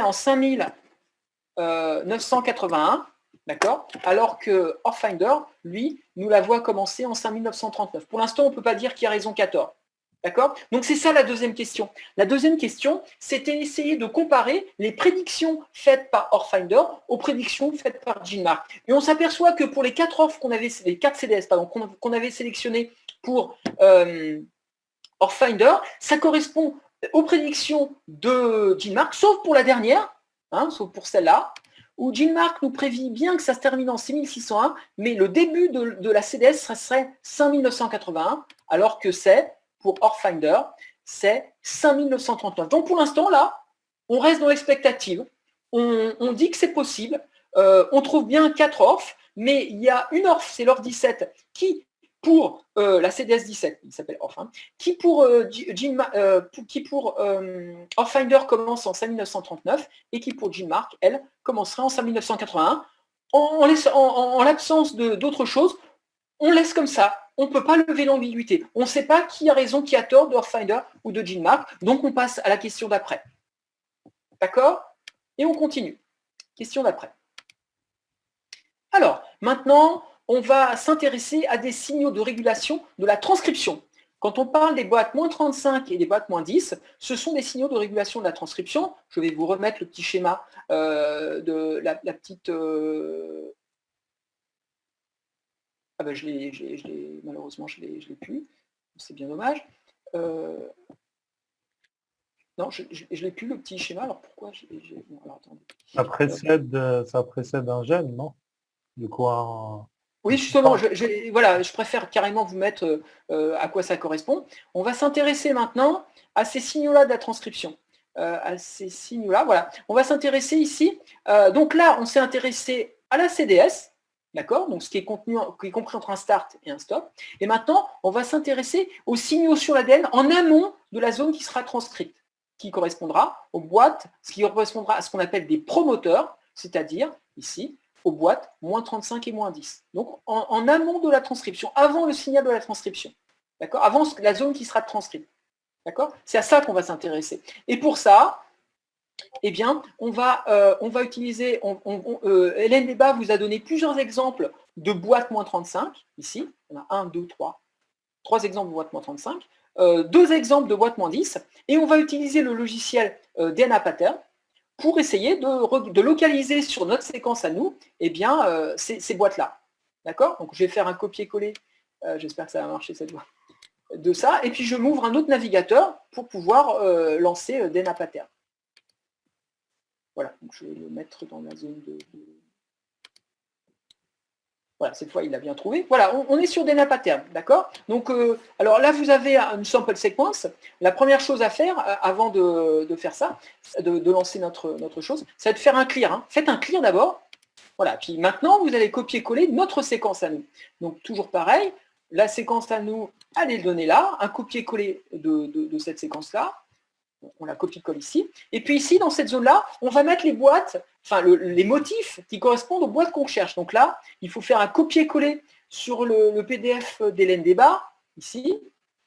en 5981, d'accord, alors que Orfinder, lui, nous la voit commencer en 5939. Pour l'instant, on ne peut pas dire qui a raison qui a tort. D'accord? Donc c'est ça la deuxième question. La deuxième question, c'était essayer de comparer les prédictions faites par Orfinder aux prédictions faites par Jean-Marc. Et on s'aperçoit que pour les 4 offres les 4 CDS qu'on avait sélectionnés pour Orfinder, ça correspond aux prédictions de Jean-Marc, sauf pour la dernière, sauf pour celle-là, où Jean-Marc nous prévit bien que ça se termine en 6601, mais le début de la CDS serait 5981, alors que c'est pour Orfinder, c'est 5939. Donc pour l'instant, là, on reste dans l'expectative. On dit que c'est possible. On trouve bien 4 orphes, mais il y a une orphe, c'est l'orphe 17, qui, pour la CDS 17, il s'appelle orphe, qui pour Orfinder commence en 5939 et qui pour Jean-Marc, elle, commencerait en 5981. En l'absence d'autres choses, on laisse comme ça. On ne peut pas lever l'ambiguïté. On ne sait pas qui a raison, qui a tort de Orfinder ou de Jean-Marc. Donc, on passe à la question d'après. D'accord? Et on continue. Question d'après. Alors, maintenant, on va s'intéresser à des signaux de régulation de la transcription. Quand on parle des boîtes -35 et des boîtes -10, ce sont des signaux de régulation de la transcription. Je vais vous remettre le petit schéma de la petite... Ah ben malheureusement, je l'ai plus. C'est bien dommage. Non, je l'ai plus, le petit schéma. Alors pourquoi bon, alors, attendez. Ça précède un gène, non? Du coup, oui, justement, voilà, je préfère carrément vous mettre à quoi ça correspond. On va s'intéresser maintenant à ces signaux-là de la transcription. À ces signaux-là, voilà. On va s'intéresser ici. Donc là, on s'est intéressé à la CDS. D'accord? Donc, ce qui est compris entre un start et un stop. Et maintenant, on va s'intéresser aux signaux sur l'ADN en amont de la zone qui sera transcrite, qui correspondra aux boîtes, ce qui correspondra à ce qu'on appelle des promoteurs, c'est-à-dire, ici, aux boîtes -35 et -10. Donc, en amont de la transcription, avant le signal de la transcription. D'accord? Avant la zone qui sera transcrite. D'accord? C'est à ça qu'on va s'intéresser. Et pour ça, eh bien, on va utiliser, Hélène Débat vous a donné plusieurs exemples de boîtes -35, ici, on a 1, 2, 3 exemples de boîtes -35, 2 exemples de boîtes -10, et on va utiliser le logiciel DNA Pattern pour essayer de localiser sur notre séquence à nous, eh bien, ces boîtes-là. D'accord? Donc, je vais faire un copier-coller, j'espère que ça va marcher cette fois, de ça, et puis je m'ouvre un autre navigateur pour pouvoir lancer DNA Pattern. Voilà, donc je vais le mettre dans la zone de... Voilà, cette fois, il a bien trouvé. Voilà, on est sur DNA Pattern, d'accord? Donc, alors là, vous avez une sample sequence. La première chose à faire, avant de faire ça, de lancer notre chose, c'est de faire un clear. Faites un clear d'abord. Voilà, puis maintenant, vous allez copier-coller notre séquence à nous. Donc, toujours pareil, la séquence à nous, allez le donner là, un copier-coller de cette séquence-là. On la copie-colle ici. Et puis ici, dans cette zone-là, on va mettre les boîtes, enfin les motifs qui correspondent aux boîtes qu'on cherche. Donc là, il faut faire un copier-coller sur le PDF d'Hélène Débat, ici.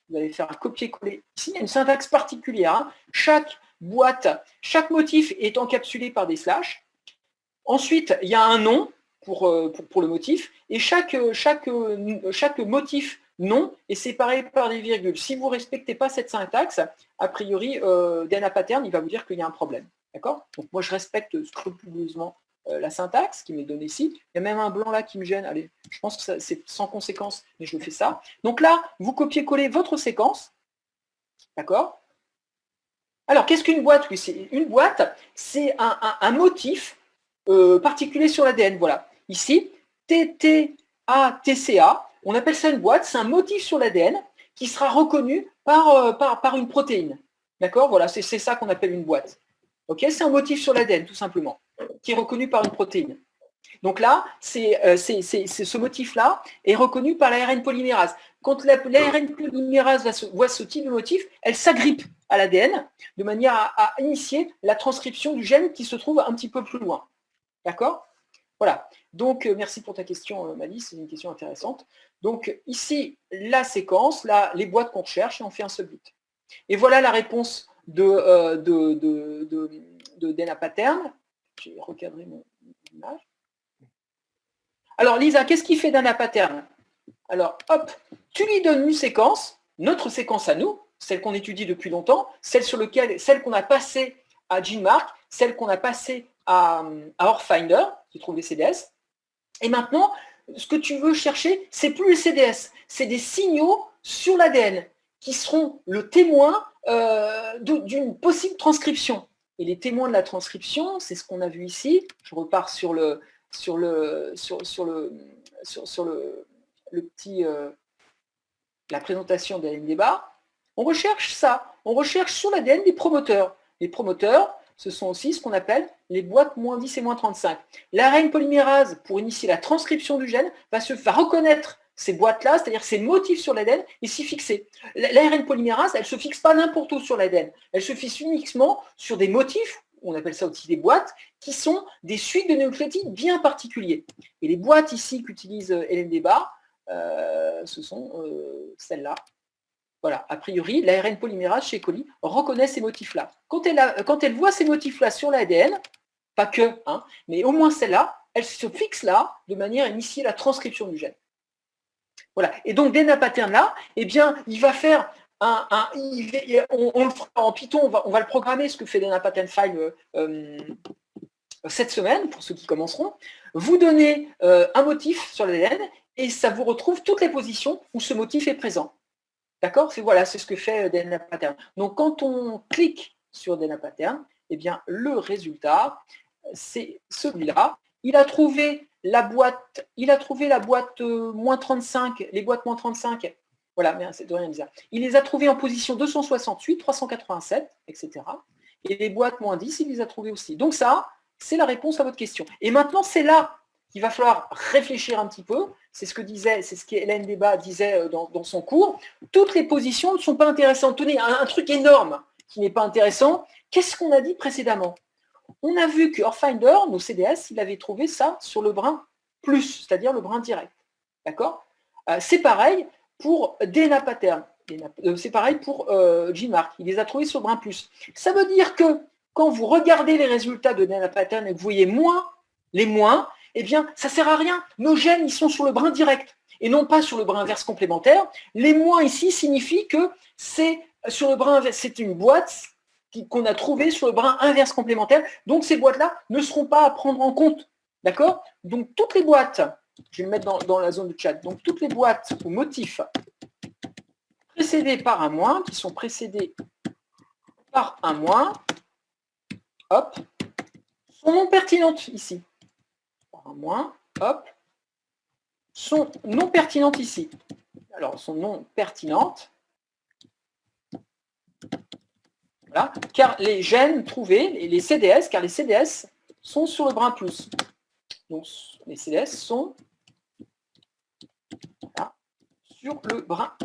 Vous allez faire un copier-coller ici. Il y a une syntaxe particulière. Chaque boîte, chaque motif est encapsulé par des slash. Ensuite, il y a un nom pour le motif. Et chaque motif nom est séparé par des virgules. Si vous ne respectez pas cette syntaxe, a priori, DNA Pattern, il va vous dire qu'il y a un problème. D'accord? Donc moi, je respecte scrupuleusement la syntaxe qui m'est donnée ici. Il y a même un blanc là qui me gêne. Allez, je pense que c'est sans conséquence, mais je fais ça. Donc là, vous copiez-collez votre séquence. D'accord? Alors, qu'est-ce qu'une boîte? Oui, une boîte, c'est un motif particulier sur l'ADN. Voilà. Ici, TTA, on appelle ça une boîte, c'est un motif sur l'ADN qui sera reconnu par une protéine. D'accord? Voilà, c'est ça qu'on appelle une boîte. Ok? C'est un motif sur l'ADN, tout simplement, qui est reconnu par une protéine. Donc là, ce motif-là est reconnu par l'ARN polymérase. Quand l'ARN polymérase voit ce type de motif, elle s'agrippe à l'ADN de manière à initier la transcription du gène qui se trouve un petit peu plus loin. D'accord? Voilà. Donc, merci pour ta question, Malice, c'est une question intéressante. Donc, ici, la séquence, là, les boîtes qu'on recherche, et on fait un submit. Et voilà la réponse de DNA Pattern. J'ai recadré mon image. Alors, Lisa, qu'est-ce qu'il fait DNA Pattern? Alors, hop, tu lui donnes une séquence, notre séquence à nous, celle qu'on étudie depuis longtemps, celle qu'on a passée à GeneMark, celle qu'on a passée à Orfinder, qui trouve les CDS. Et maintenant, ce que tu veux chercher, c'est plus les CDS, c'est des signaux sur l'ADN qui seront le témoin d'une possible transcription. Et les témoins de la transcription, c'est ce qu'on a vu ici. Je repars sur le petit, la présentation d'ADN débat. On recherche ça. On recherche sur l'ADN des promoteurs. Les promoteurs, ce sont aussi ce qu'on appelle les boîtes -10 et -35. L'ARN polymérase, pour initier la transcription du gène, va reconnaître ces boîtes-là, c'est-à-dire ces motifs sur l'ADN, et s'y fixer. L'ARN polymérase, elle ne se fixe pas n'importe où sur l'ADN. Elle se fixe uniquement sur des motifs, on appelle ça aussi des boîtes, qui sont des suites de nucléotides bien particuliers. Et les boîtes ici qu'utilise Hélène Débat, ce sont celles-là. Voilà, a priori, l'ARN polymérase chez coli reconnaît ces motifs-là. Quand elle voit ces motifs-là sur l'ADN, pas que, hein, mais au moins celle-là, elle se fixe là de manière à initier la transcription du gène. Voilà. Et donc, DNA Pattern là, eh bien, il va faire on le fera en Python, on va le programmer, ce que fait DNA Pattern File cette semaine, pour ceux qui commenceront. Vous donnez un motif sur l'ADN et ça vous retrouve toutes les positions où ce motif est présent. D'accord? Voilà, c'est ce que fait DNA Pattern. Donc, quand on clique sur DNA Pattern, eh bien, le résultat, c'est celui-là. Il a trouvé la boîte -35, les boîtes -35. Voilà, mais c'est de rien bizarre. Il les a trouvées en position 268, 387, etc. Et les boîtes -10, il les a trouvées aussi. Donc ça, c'est la réponse à votre question. Et maintenant, c'est là qu'il va falloir réfléchir un petit peu. C'est ce qu'Hélène Débat disait dans son cours. Toutes les positions ne sont pas intéressantes. Tenez, un truc énorme qui n'est pas intéressant. Qu'est-ce qu'on a dit précédemment? On a vu que Orfinder, nos CDS, il avait trouvé ça sur le brin plus, c'est-à-dire le brin direct. D'accord? C'est pareil pour DNA Pattern. C'est pareil pour GeneMark. Il les a trouvés sur le brin plus. Ça veut dire que quand vous regardez les résultats de DNA Pattern et que vous voyez les moins, eh bien, ça ne sert à rien. Nos gènes, ils sont sur le brin direct et non pas sur le brin inverse complémentaire. Les moins ici signifient que c'est sur le brin inverse, c'est une boîte qu'on a trouvée sur le brin inverse complémentaire. Donc, ces boîtes-là ne seront pas à prendre en compte. D'accord? Donc, toutes les boîtes, je vais le mettre dans la zone de chat, donc toutes les boîtes ou motifs précédés par un moins, qui sont précédés par un moins, hop, sont non pertinentes ici. Par un moins, hop, sont non pertinentes ici. Alors, sont non pertinentes, voilà, car les gènes trouvés, les CDS, car les CDS sont sur le brin plus. Donc, les CDS sont là, sur le brin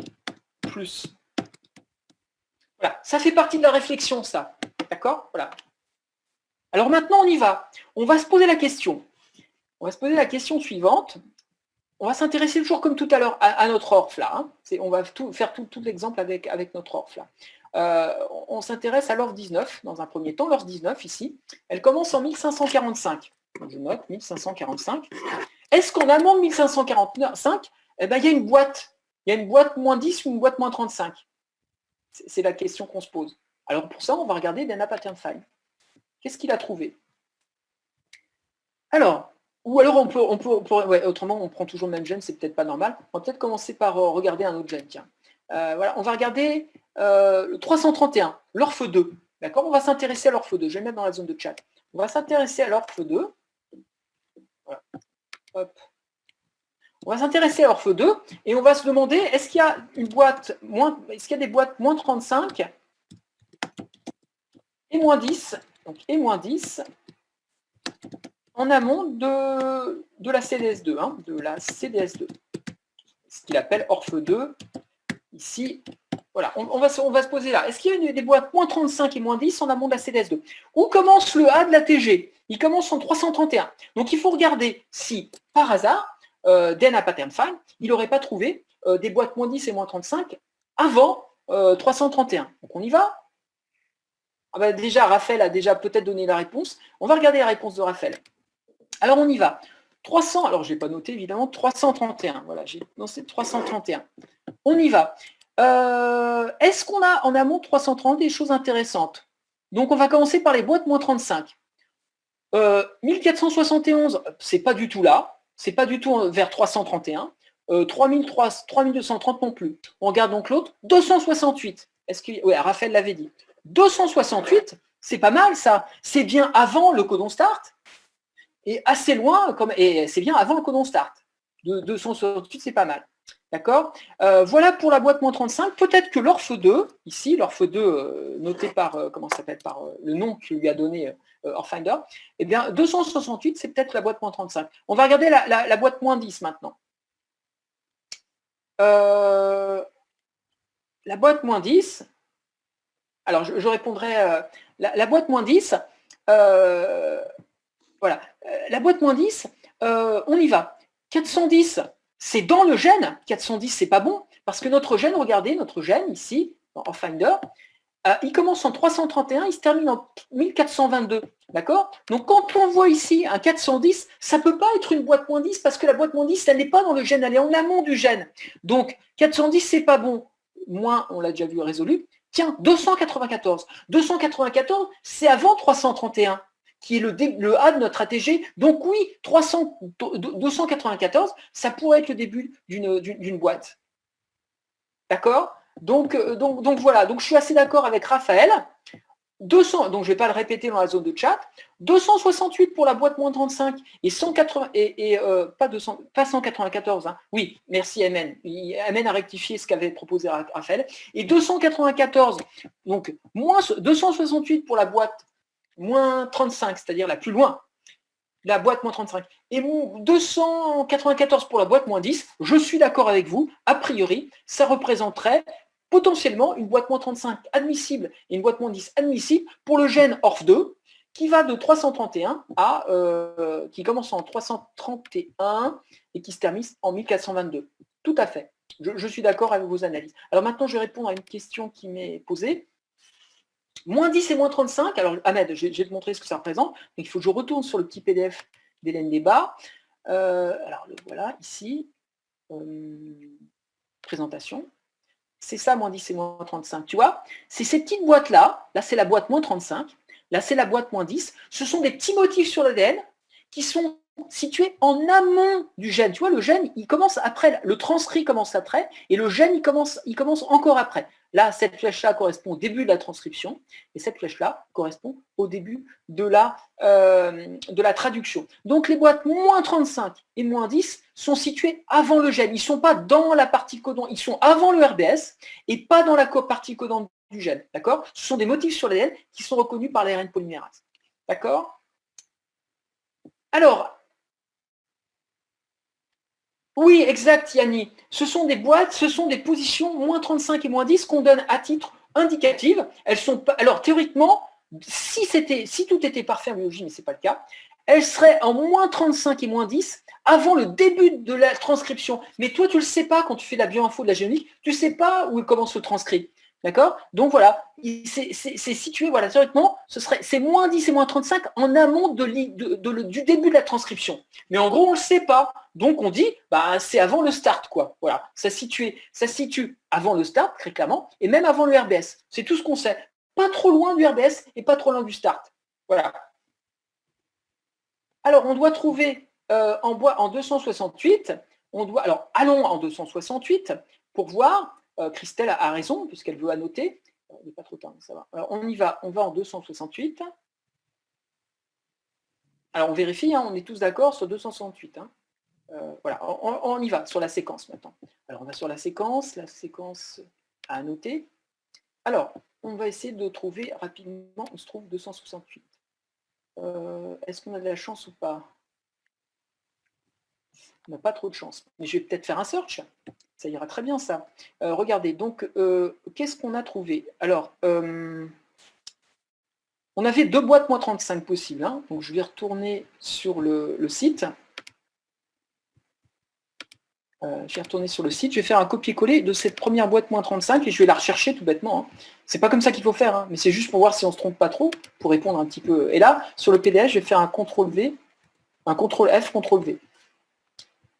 plus. Voilà, ça fait partie de la réflexion, ça. D'accord? Voilà. Alors maintenant, on y va. On va se poser la question. On va se poser la question suivante. On va s'intéresser toujours comme tout à l'heure à notre ORF là. Hein. On va faire tout l'exemple avec notre ORF là. On s'intéresse à l'ORF 19 dans un premier temps. L'ORF 19 ici, elle commence en 1545. Je note 1545. Est-ce qu'en amont de 1545, eh ben, il y a une boîte -10 ou une boîte -35? C'est la question qu'on se pose. Alors pour ça, on va regarder DNA Pattern File. Qu'est-ce qu'il a trouvé? Alors, autrement, on prend toujours le même gène, c'est peut-être pas normal. On va peut-être commencer par regarder un autre gène. Tiens. Voilà, on va regarder le 331, l'ORF 2. D'accord? On va s'intéresser à l'ORF 2. Je vais le mettre dans la zone de chat. On va s'intéresser à l'ORF 2. Voilà. Hop. On va s'intéresser à l'ORF 2 et on va se demander est-ce qu'il y a des boîtes -35 et -10, donc et -10 en amont de la CDS2, hein, de la CDS2. Ce qu'il appelle ORF 2 ici. Voilà, on va se poser là. Est-ce qu'il y a des boîtes moins 35 et moins 10 en amont de la CDS2? Où commence le A de la TG? Il commence en 331. Donc il faut regarder si, par hasard, Dan à pattern find, il n'aurait pas trouvé des boîtes moins 10 et moins 35 avant 331. Donc on y va. Ah bah déjà, Raphaël a déjà peut-être donné la réponse. On va regarder la réponse de Raphaël. Alors on y va. 300, alors je n'ai pas noté évidemment, 331. Voilà, j'ai lancé 331. On y va. Est-ce qu'on a en amont 330 des choses intéressantes? Donc on va commencer par les boîtes moins 35. 1471, c'est pas du tout là. C'est pas du tout vers 331. 3230 non plus. On regarde donc l'autre. 268. Est-ce que, ouais, Raphaël l'avait dit. 268, c'est pas mal ça. C'est bien avant le codon start et assez loin, et c'est bien avant le codon start. 268, c'est pas mal. D'accord. Voilà pour la boîte moins 35. Peut-être que l'ORF2, ici, l'ORF2 noté par, comment ça s'appelle, par le nom que lui a donné ORFinder, eh bien 268, c'est peut-être la boîte moins 35. On va regarder la boîte moins 10 maintenant. La boîte moins 10, alors je répondrai, la boîte moins 10, voilà, la boîte moins 10, on y va. 410, c'est dans le gène. 410, c'est pas bon, parce que notre gène, regardez, notre gène ici, en Finder, il commence en 331, il se termine en 1422. D'accord? Donc quand on voit ici un 410, ça ne peut pas être une boîte moins 10, parce que la boîte moins 10, elle n'est pas dans le gène, elle est en amont du gène. Donc 410, c'est pas bon. Moins, on l'a déjà vu résolu. Tiens, 294. 294, c'est avant 331, qui est le A de notre ATG. Donc oui, 294, ça pourrait être le début d'une boîte. D'accord? Donc voilà, donc je suis assez d'accord avec Raphaël. 200, donc je ne vais pas le répéter dans la zone de chat. 268 pour la boîte moins 35 et 180 pas 194. Hein. Oui, merci MN. MN a rectifié ce qu'avait proposé Raphaël. Et 294, donc moins 268 pour la boîte moins 35, c'est-à-dire la plus loin, la boîte moins 35, et 294 pour la boîte moins 10, je suis d'accord avec vous, a priori, ça représenterait potentiellement une boîte moins 35 admissible et une boîte moins 10 admissible pour le gène ORF2 qui va de 331 à qui commence en 331 et qui se termine en 1422. Tout à fait. Je suis d'accord avec vos analyses. Alors maintenant, je vais répondre à une question qui m'est posée. Moins 10 et moins 35, alors Ahmed, je vais te montrer ce que ça représente. Donc, il faut que je retourne sur le petit PDF d'Hélène Débat. Alors le voilà, ici. Présentation. C'est ça, moins 10 et moins 35. Tu vois, c'est ces petites boîtes-là. Là, c'est la boîte moins 35. Là, c'est la boîte moins 10. Ce sont des petits motifs sur l'ADN qui sont situés en amont du gène. Tu vois, le gène, il commence après, le transcrit commence après, et le gène, il commence encore après. Là, cette flèche-là correspond au début de la transcription, et cette flèche-là correspond au début de la traduction. Donc, les boîtes moins 35 et moins 10 sont situées avant le gène. Ils ne sont pas dans la partie codon, ils sont avant le RBS et pas dans la partie codante du gène. D'accord? Ce sont des motifs sur l'ADN qui sont reconnus par l'ARN polymérase. D'accord? Alors, oui, exact, Yanni. Ce sont des boîtes, ce sont des positions moins 35 et moins 10 qu'on donne à titre indicatif. Elles sont pas. Alors, théoriquement, si tout était parfait en biologie, mais ce n'est pas le cas, elles seraient en moins 35 et moins 10 avant le début de la transcription. Mais toi, tu ne le sais pas quand tu fais de la bioinfo, de la génomique, tu ne sais pas où commence le transcrit. D'accord? Donc voilà, c'est situé, voilà, théoriquement, c'est moins 10 et moins 35 en amont du début de la transcription. Mais en gros, on ne le sait pas. Donc on dit, bah, c'est avant le start, quoi. Voilà, ça se situe avant le start, très clairement, et même avant le RBS. C'est tout ce qu'on sait. Pas trop loin du RBS et pas trop loin du start. Voilà. Alors, on doit trouver en 268, alors allons en 268 pour voir. Christelle a raison, puisqu'elle veut annoter. Il n'est pas trop tard, ça va. Alors, on y va, on va en 268. Alors, on vérifie, hein, on est tous d'accord sur 268. Hein. Voilà, on y va sur la séquence maintenant. Alors, on va sur la séquence à annoter. Alors, on va essayer de trouver rapidement, on se trouve 268. Est-ce qu'on a de la chance ou pas? On n'a pas trop de chance. Mais je vais peut-être faire un search. Ça ira très bien, ça. Regardez, donc, qu'est-ce qu'on a trouvé? Alors, on avait 2 boîtes moins 35 possibles. Hein. Donc, je vais retourner sur le site. Je vais retourner sur le site. Je vais faire un copier-coller de cette première boîte moins 35 et je vais la rechercher tout bêtement. Hein. C'est pas comme ça qu'il faut faire, hein, mais c'est juste pour voir si on ne se trompe pas trop, pour répondre un petit peu. Et là, sur le PDF, je vais faire un CTRL-V, un CTRL-F, CTRL-V.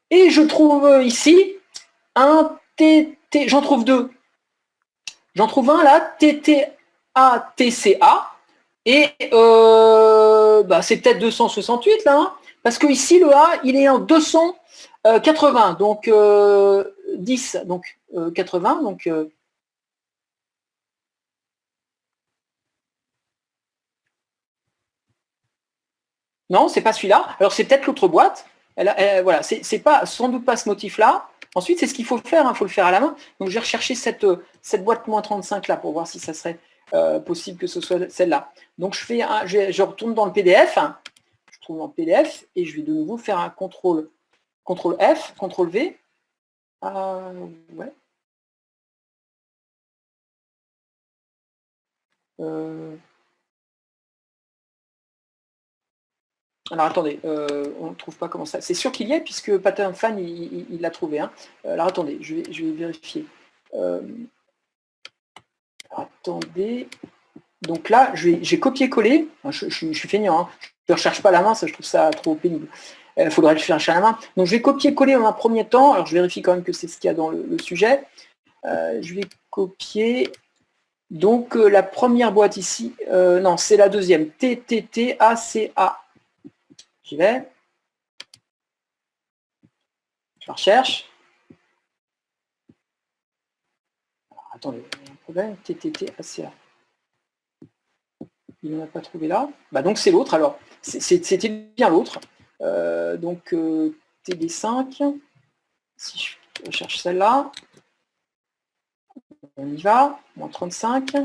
Et je trouve ici un TT, j'en trouve 2. J'en trouve un là, TTA-TCA, et c'est peut-être 268 là, hein, parce que ici le A, il est en 280, donc 10, donc 80, donc... non, c'est pas celui-là. Alors c'est peut-être l'autre boîte. Voilà, c'est pas sans doute pas ce motif-là. Ensuite, c'est ce qu'il faut faire, il faut le faire à la main. Donc je vais rechercher cette boîte moins 35 là pour voir si ça serait possible que ce soit celle-là. Donc je retourne dans le PDF, hein. Je trouve dans le PDF et je vais de nouveau faire un CTRL F, CTRL V. Ouais. Alors attendez, on ne trouve pas comment ça. C'est sûr qu'il y est puisque Pattern Fan il l'a trouvé. Hein. Alors attendez, je vais vérifier. Attendez. Donc là, j'ai copié-collé. Je suis feignant. Hein. Je ne recherche pas à la main, ça je trouve ça trop pénible. Il faudrait le chercher à la main. Donc je vais copier-coller en un premier temps. Alors je vérifie quand même que c'est ce qu'il y a dans le sujet. Je vais copier. Donc la première boîte ici, non, c'est la deuxième. TTTACA. J'y vais. Je la recherche. Alors, attendez, il y a un problème. TTTACA. Il n'en a pas trouvé là. Bah donc c'est l'autre alors. C'était bien l'autre. Donc TD5. Si je recherche celle-là. On y va. Moins 35.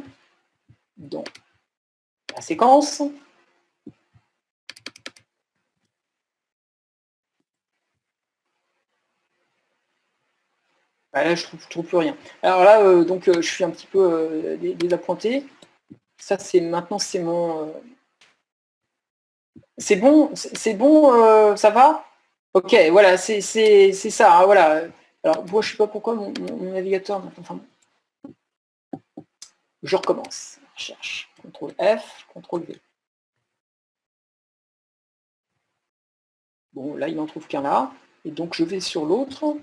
Donc la séquence. Là, je trouve plus rien. Alors là, donc, je suis un petit peu désappointé. Ça, maintenant, c'est mon... C'est bon, ça va? Ok, voilà, c'est ça, hein, voilà. Alors, moi, je ne sais pas pourquoi mon navigateur... Enfin, je recommence. Recherche. CTRL F, CTRL V. Bon, là, il n'en trouve qu'un là. Et donc, je vais sur l'autre.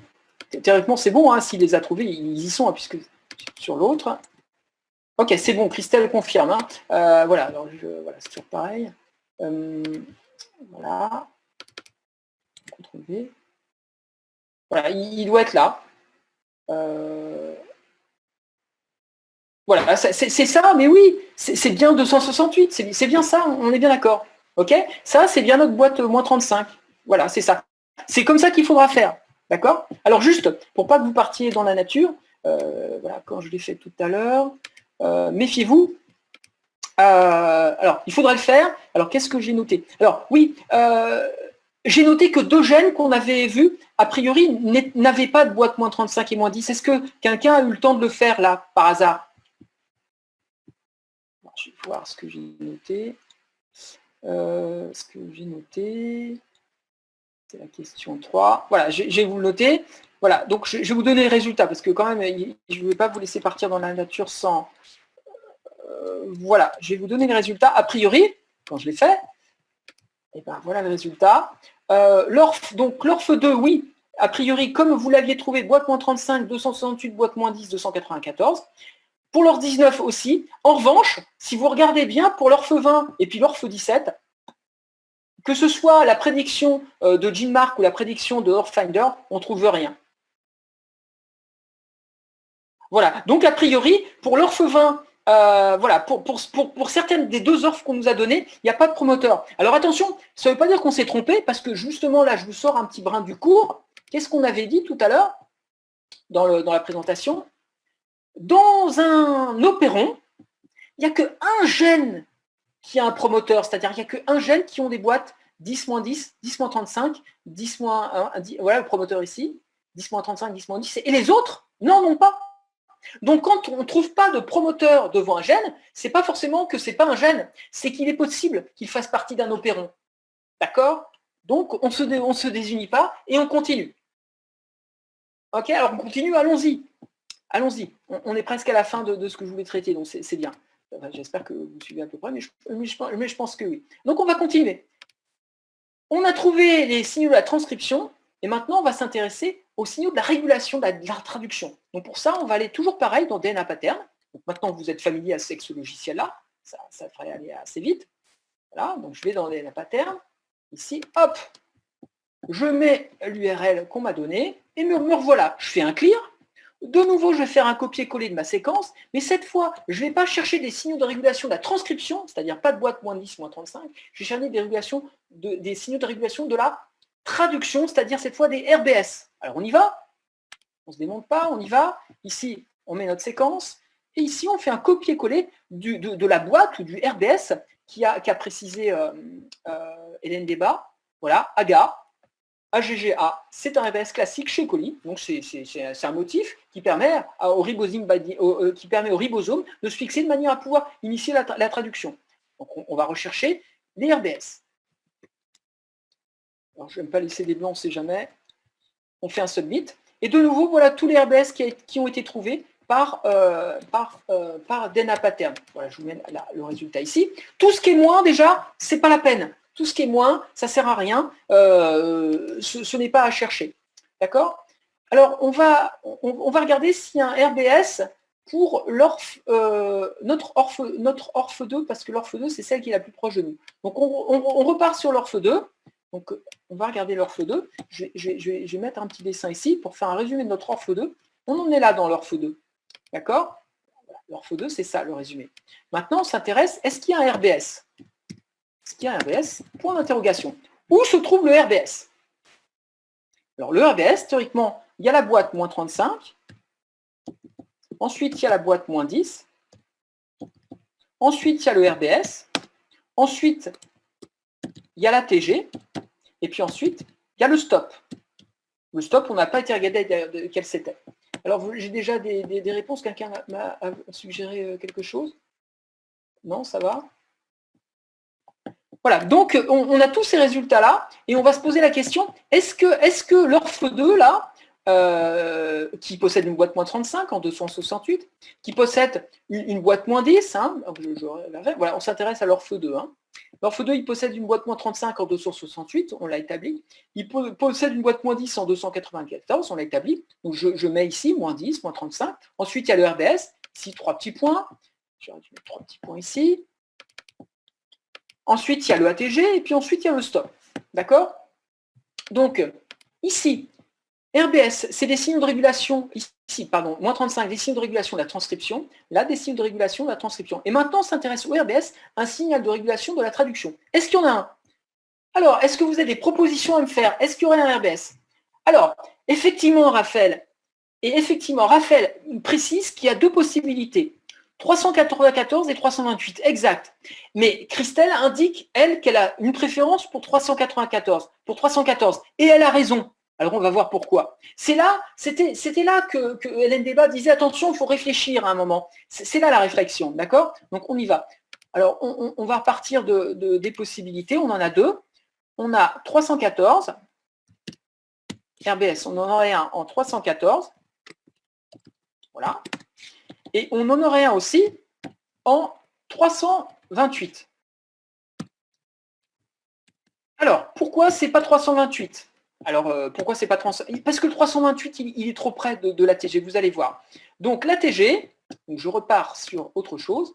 Théoriquement, c'est bon, hein, s'il les a trouvés, ils y sont, hein, puisque sur l'autre. Ok, c'est bon, Christelle confirme. Hein. Voilà, alors voilà, c'est toujours pareil. Voilà. CTRL V. Voilà, il doit être là. Voilà, c'est ça, mais oui, c'est bien 268, c'est bien ça, on est bien d'accord. Ok? Ça, c'est bien notre boîte moins 35. Voilà, c'est ça. C'est comme ça qu'il faudra faire. D'accord? Alors juste, pour pas que vous partiez dans la nature, voilà, quand je l'ai fait tout à l'heure, méfiez-vous. Alors, il faudra le faire. Alors, qu'est-ce que j'ai noté? Alors, oui, j'ai noté que 2 gènes qu'on avait vus, a priori, n'avaient pas de boîte moins 35 et moins 10. Est-ce que quelqu'un a eu le temps de le faire, là, par hasard? Alors, je vais voir ce que j'ai noté. C'est la question 3. Voilà, je vais vous le noter. Voilà, donc je vais vous donner les résultats, parce que quand même, je ne vais pas vous laisser partir dans la nature sans... voilà, je vais vous donner les résultats. A priori, quand je l'ai fait, et ben voilà le résultat. Donc l'ORF 2, oui, a priori, comme vous l'aviez trouvé, boîte moins 35, 268, boîte moins 10, 294. Pour l'ORF 19 aussi. En revanche, si vous regardez bien, pour l'ORF 20 et puis l'ORF 17, que ce soit la prédiction de GeneMark ou la prédiction de OrfFinder, on ne trouve rien. Voilà, donc a priori, pour l'ORF 20, voilà, pour certaines des 2 ORF qu'on nous a données, il n'y a pas de promoteur. Alors attention, ça ne veut pas dire qu'on s'est trompé, parce que justement là, je vous sors un petit brin du cours. Qu'est-ce qu'on avait dit tout à l'heure dans la présentation? Dans un opéron, il n'y a qu'un gène qui a un promoteur, c'est-à-dire qu'il n'y a qu'un gène qui ont des boîtes 10-10, 10-35, 10-1, voilà le promoteur ici, 10-35, 10-10, et les autres n'en ont pas. Donc, quand on ne trouve pas de promoteur devant un gène, ce n'est pas forcément que ce n'est pas un gène, c'est qu'il est possible qu'il fasse partie d'un opéron. D'accord? Donc, on se désunit pas et on continue. Ok, alors on continue, allons-y. Allons-y. On est presque à la fin de ce que je voulais traiter, donc c'est bien. Enfin, j'espère que vous suivez à peu près, mais je pense que oui. Donc, on va continuer. On a trouvé les signaux de la transcription, et maintenant, on va s'intéresser aux signaux de la régulation, de la traduction. Donc, pour ça, on va aller toujours pareil dans DNA pattern. Donc, maintenant, vous êtes familier avec ce logiciel-là. Ça devrait aller assez vite. Voilà, donc je vais dans DNA pattern. Ici, hop, je mets l'URL qu'on m'a donnée, et me revoilà. Je fais un clear. De nouveau, je vais faire un copier-coller de ma séquence, mais cette fois, je ne vais pas chercher des signaux de régulation de la transcription, c'est-à-dire pas de boîte moins 10, moins 35, je vais chercher des signaux de régulation de la traduction, c'est-à-dire cette fois des RBS. Alors on y va, on ne se démonte pas, on y va. Ici, on met notre séquence, et ici, on fait un copier-coller de la boîte ou du RBS qu'a précisé Hélène Débat. Voilà, AGA. AGGA, c'est un RBS classique chez Coli, donc c'est un motif qui permet au ribosome de se fixer de manière à pouvoir initier la traduction. Donc on va rechercher les RBS. Alors je ne vais pas laisser des blancs, on ne sait jamais. On fait un submit. Et de nouveau, voilà tous les RBS qui ont été trouvés par DNA Pattern. Voilà, je vous mets le résultat ici. Tout ce qui est moins, déjà, ce n'est pas la peine. Tout ce qui est moins, ça ne sert à rien, ce n'est pas à chercher. D'accord? Alors, on va regarder s'il y a un RBS pour notre ORF2, parce que l'ORF2, c'est celle qui est la plus proche de nous. Donc, on repart sur l'ORF2. Donc, on va regarder l'ORF2. Je vais mettre un petit dessin ici pour faire un résumé de notre ORF2. On en est là dans l'ORF2. D'accord? L'ORF2, c'est ça, le résumé. Maintenant, on s'intéresse, est-ce qu'il y a un RBS? Est-ce qu'il y a un RBS? Point d'interrogation. Où se trouve le RBS? Alors, le RBS, théoriquement, il y a la boîte moins 35. Ensuite, il y a la boîte moins 10. Ensuite, il y a le RBS. Ensuite, il y a la TG. Et puis ensuite, il y a le stop. Le stop, on n'a pas été regardé quel c'était. Alors, j'ai déjà des réponses. Quelqu'un m'a suggéré quelque chose? Non, ça va? Voilà, donc on a tous ces résultats-là, et on va se poser la question, est-ce que l'ORF2, là, qui possède une boîte moins 35 en 268, qui possède une boîte moins 10, hein, voilà, on s'intéresse à l'ORF2, hein. L'ORF2, il possède une boîte moins 35 en 268, on l'a établi. Il possède une boîte moins 10 en 294, on l'a établi. Donc je mets ici moins 10, moins 35. Ensuite, il y a le RBS, ici 3 petits points. J'aurais dû mettre 3 petits points ici. Ensuite, il y a le ATG, et puis ensuite, il y a le stop. D'accord? Donc, ici, RBS, c'est des signaux de régulation, ici, pardon, moins 35, des signaux de régulation de la transcription, là, des signaux de régulation de la transcription. Et maintenant, on s'intéresse au RBS, un signal de régulation de la traduction. Est-ce qu'il y en a un? Alors, est-ce que vous avez des propositions à me faire? Est-ce qu'il y aurait un RBS? Alors, effectivement, Raphaël précise qu'il y a deux possibilités. 394 et 328, exact. Mais Christelle indique, elle, qu'elle a une préférence pour 394. Et elle a raison. Alors, on va voir pourquoi. C'était là que Hélène Débat disait, attention, il faut réfléchir à un moment. C'est là la réflexion, d'accord? Donc, on y va. Alors, on va repartir des possibilités. On en a deux. On a 314. RBS, on en aurait un en 314. Voilà. Et on en aurait un aussi en 328. Alors, pourquoi c'est pas 328? Alors, pourquoi c'est pas 328? Parce que le 328, il est trop près de l'ATG, vous allez voir. Donc, l'ATG, je repars sur autre chose.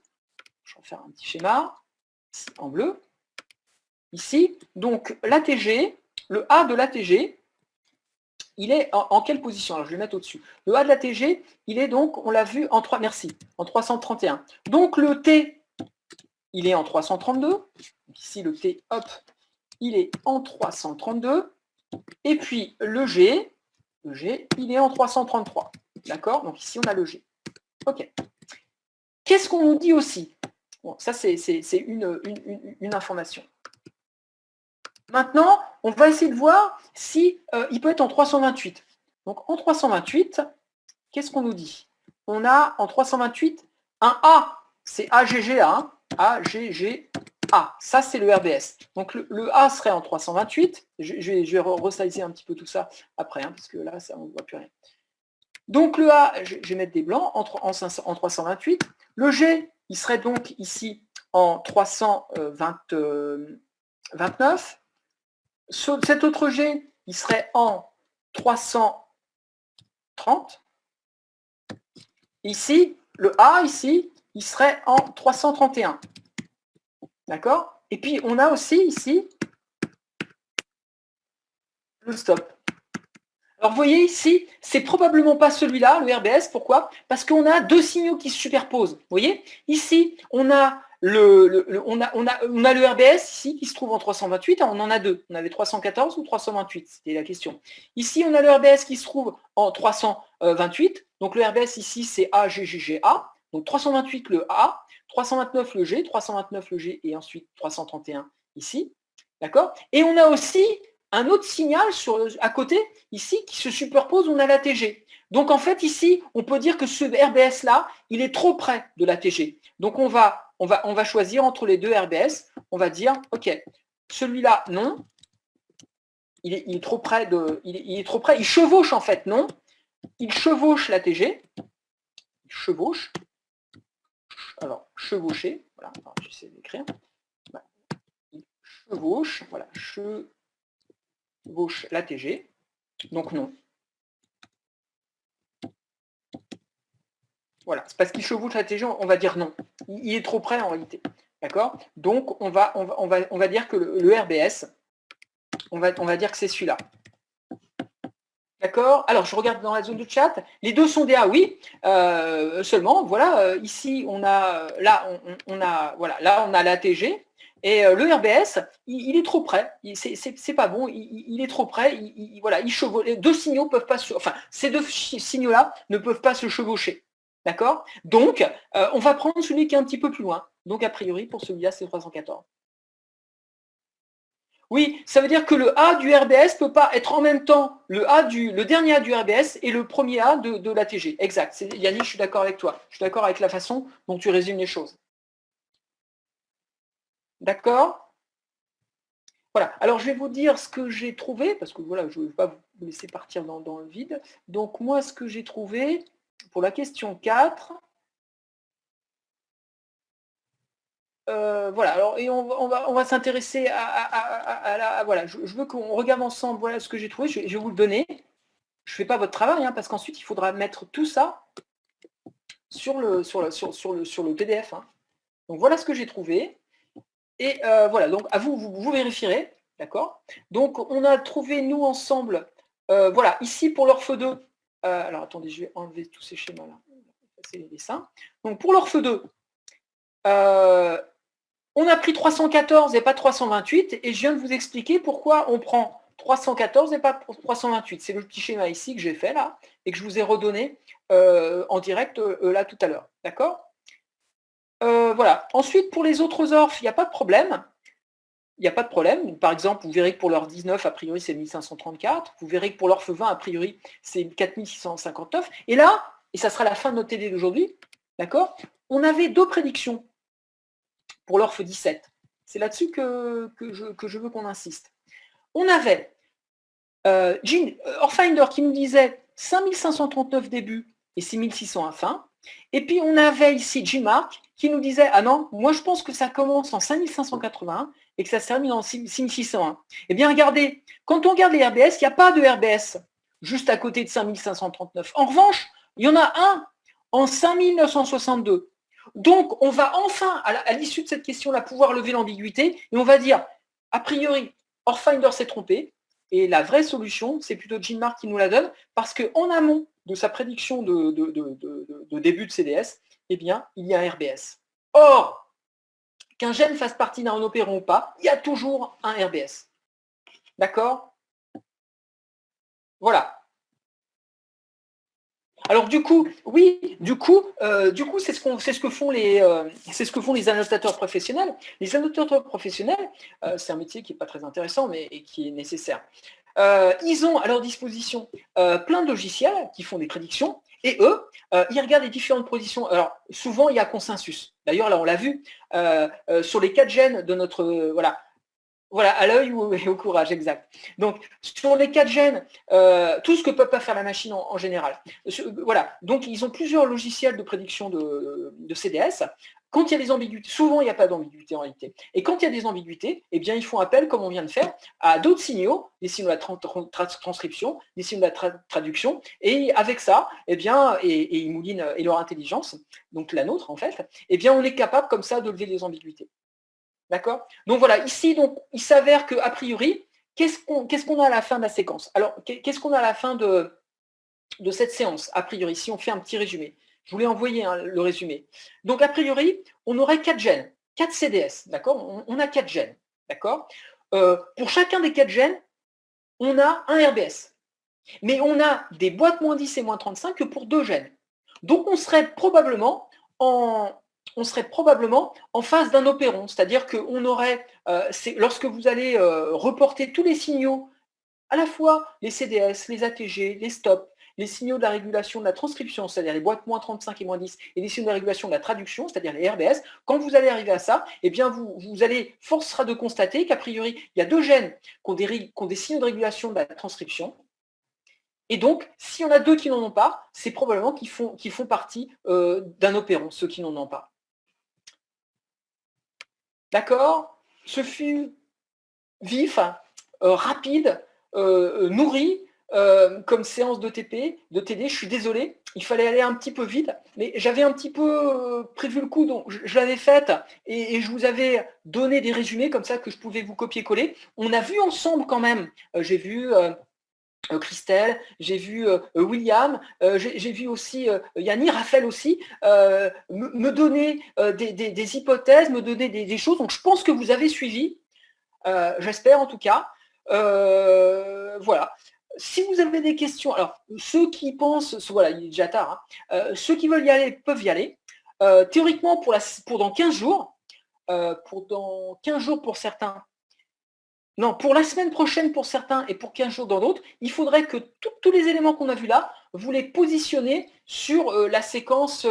Je vais faire un petit schéma, ici, en bleu. Ici, donc, l'ATG, le A de l'ATG, il est en quelle position? Alors, je vais le mettre au-dessus. Le A de la TG, il est donc, on l'a vu, en 331. Donc, le T, il est en 332. Donc, ici, le T, hop, il est en 332. Et puis, le G, il est en 333. D'accord? Donc, ici, on a le G. OK. Qu'est-ce qu'on nous dit aussi? Bon, ça, c'est une information. Maintenant, on va essayer de voir si il peut être en 328. Donc, en 328, qu'est-ce qu'on nous dit? On a en 328 un A, c'est AGGA, hein, AGGA. Ça, c'est le RBS. Donc, le A serait en 328. Je vais reslicer un petit peu tout ça après, hein, parce que là, ça, on ne voit plus rien. Donc, le A, je vais mettre des blancs en 328. Le G, il serait donc ici en 329. Cet autre G, il serait en 330. Ici, le A, ici, il serait en 331. D'accord? Et puis, on a aussi ici le stop. Alors, vous voyez ici, c'est probablement pas celui-là, le RBS. Pourquoi? Parce qu'on a deux signaux qui se superposent. Vous voyez? Ici, on a le RBS ici qui se trouve en 328. On en a deux. On avait 314 ou 328, c'était la question. Ici, on a le RBS qui se trouve en 328. Donc, le RBS ici, c'est AGGA. Donc, 328 le A, 329 le G, 329 le G et ensuite 331 ici. D'accord? Et on a aussi un autre signal à côté, ici, qui se superpose, on a la TG. Donc, en fait, ici, on peut dire que ce RBS-là, il est trop près de la TG. Donc, on va choisir entre les deux RBS. On va dire, OK, celui-là, non. Il est trop près il est trop près. Il chevauche, en fait, non. Il chevauche la TG. Il chevauche. Alors, chevaucher. Voilà, j'essaie d'écrire. Il chevauche. Voilà, chevauche la TG, donc non. Voilà, c'est parce qu'il chevauche la TG, on va dire non. Il est trop près en réalité. D'accord? Donc on va dire que le RBS, on va dire que c'est celui-là. D'accord? Alors je regarde dans la zone de chat. Les deux sont des A, oui. Seulement, voilà, ici on a là on a la TG. Et le RBS, il est trop près, c'est pas bon, il est trop près, voilà, il chevauche. Les deux signaux peuvent pas ces deux signaux-là ne peuvent pas se chevaucher. D'accord? Donc, on va prendre celui qui est un petit peu plus loin. Donc, a priori, pour celui-là, c'est 314. Oui, ça veut dire que le A du RBS ne peut pas être en même temps le dernier A du RBS et le premier A de l'ATG. Exact. Yannick, je suis d'accord avec toi. Je suis d'accord avec la façon dont tu résumes les choses. D'accord? Voilà. Alors, je vais vous dire ce que j'ai trouvé, parce que voilà, je ne vais pas vous laisser partir dans le vide. Donc, moi, ce que j'ai trouvé pour la question 4, voilà. Alors, et on va s'intéresser à voilà. Je veux qu'on regarde ensemble. Voilà ce que j'ai trouvé. Je vais vous le donner. Je ne fais pas votre travail, hein, parce qu'ensuite, il faudra mettre tout ça sur le PDF. Hein. Donc, voilà ce que j'ai trouvé. Et voilà, donc à vous vérifierez, d'accord? Donc on a trouvé, nous, ensemble, voilà, ici pour l'orphe 2, alors attendez, je vais enlever tous ces schémas-là, c'est les dessins. Donc pour l'orphe 2, on a pris 314 et pas 328, et je viens de vous expliquer pourquoi on prend 314 et pas 328. C'est le petit schéma ici que j'ai fait là, et que je vous ai redonné en direct là tout à l'heure, d'accord? Voilà. Ensuite, pour les autres orphes, il n'y a pas de problème. Il n'y a pas de problème. Par exemple, vous verrez que pour l'orphe 19, a priori, c'est 1534. Vous verrez que pour l'orphe 20, a priori, c'est 4659. Et là, et ça sera la fin de notre TD d'aujourd'hui, d'accord? On avait deux prédictions pour l'orphe 17. C'est là-dessus que je veux qu'on insiste. On avait Orfinder qui nous disait 5539 début et 6600 à fin. Et puis, on avait ici Gmark qui nous disait « Ah non, moi je pense que ça commence en 5581 et que ça se termine en 6601. » Eh bien, regardez, quand on regarde les RBS, il n'y a pas de RBS juste à côté de 5539. En revanche, il y en a un en 5962. Donc, on va enfin, à l'issue de cette question-là, pouvoir lever l'ambiguïté et on va dire, a priori, Orfinder s'est trompé. Et la vraie solution, c'est plutôt Gmark qui nous la donne, parce qu'en amont de sa prédiction de début de CDS, eh bien, il y a un RBS. Or, qu'un gène fasse partie d'un opéron ou pas, il y a toujours un RBS. D'accord? Voilà. Alors du coup, oui, c'est ce que font les annotateurs professionnels. Les annotateurs professionnels, c'est un métier qui n'est pas très intéressant, mais qui est nécessaire. ils ont à leur disposition plein de logiciels qui font des prédictions, et eux, ils regardent les différentes positions. Alors, souvent, il y a consensus. D'ailleurs, là, on l'a vu, sur les 4 gènes de notre... voilà, à l'œil et au courage, exact. Donc, sur les 4 gènes, tout ce que peut pas faire la machine en général. Voilà, donc ils ont plusieurs logiciels de prédiction de CDS. Quand il y a des ambiguïtés, souvent il n'y a pas d'ambiguïté en réalité. Et quand il y a des ambiguïtés, eh bien ils font appel, comme on vient de faire, à d'autres signaux, des signaux de la transcription, des signaux de la traduction, et avec ça, eh bien, et ils moulinent et leur intelligence, donc la nôtre en fait, eh bien on est capable comme ça de lever les ambiguïtés. D'accord? Donc voilà, ici, donc, il s'avère qu'a priori, qu'est-ce qu'on a à la fin de la séquence? Alors, qu'est-ce qu'on a à la fin de cette séance, a priori, si on fait un petit résumé? Je voulais envoyer le résumé. Donc, a priori, on aurait 4 gènes, 4 CDS, d'accord? On a 4 gènes, d'accord? Pour chacun des 4 gènes, on a un RBS. Mais on a des boîtes moins 10 et moins 35 que pour 2 gènes. Donc, on serait probablement en face d'un opéron, c'est-à-dire qu'on aurait, lorsque vous allez reporter tous les signaux, à la fois les CDS, les ATG, les stops, les signaux de la régulation de la transcription, c'est-à-dire les boîtes moins 35 et moins 10, et les signaux de la régulation de la traduction, c'est-à-dire les RBS, quand vous allez arriver à ça, eh bien force sera de constater qu'a priori, il y a 2 gènes qui ont des signaux de régulation de la transcription. Et donc, s'il y en a 2 qui n'en ont pas, c'est probablement qu'ils font partie d'un opéron, ceux qui n'en ont pas. D'accord? Ce fut vif, rapide, nourri, comme séance de TP, de TD. Je suis désolé, il fallait aller un petit peu vite, mais j'avais un petit peu prévu le coup, donc je l'avais faite et je vous avais donné des résumés comme ça que je pouvais vous copier-coller. On a vu ensemble quand même, j'ai vu... Christelle, j'ai vu William, j'ai vu aussi Yanni, Raphaël aussi, me donner des hypothèses, me donner des choses. Donc je pense que vous avez suivi, j'espère en tout cas. Voilà. Si vous avez des questions, alors ceux qui pensent, voilà, il est déjà tard, hein, ceux qui veulent y aller peuvent y aller. Théoriquement, pour dans 15 jours, pour certains, non, pour la semaine prochaine pour certains et pour 15 jours dans d'autres, il faudrait que tous les éléments qu'on a vus là, vous les positionnez sur la séquence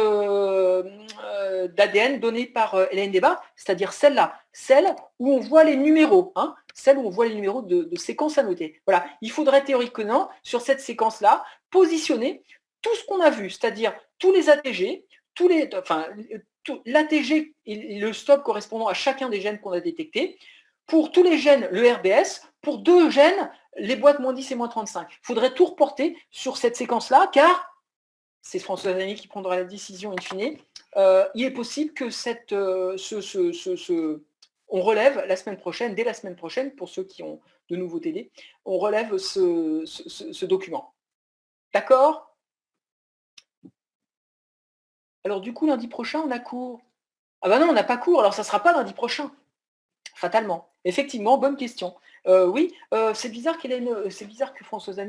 d'ADN donnée par Hélène Débat, c'est-à-dire celle-là, celle où on voit les numéros, hein, celle où on voit les numéros de séquences à noter. Voilà, il faudrait théoriquement, sur cette séquence-là, positionner tout ce qu'on a vu, c'est-à-dire tous les ATG, l'ATG et le stop correspondant à chacun des gènes qu'on a détectés. Pour tous les gènes, le RBS, pour 2 gènes, les boîtes moins 10 et moins 35. Il faudrait tout reporter sur cette séquence-là, car c'est François Zani qui prendra la décision in fine. Il est possible que on relève la semaine prochaine, dès la semaine prochaine, pour ceux qui ont de nouveaux TD, on relève ce document. D'accord? Alors du coup, lundi prochain, on a cours. Ah ben non, on n'a pas cours, alors ça ne sera pas lundi prochain. Fatalement. Effectivement, bonne question. Oui, c'est bizarre que Françoise Ami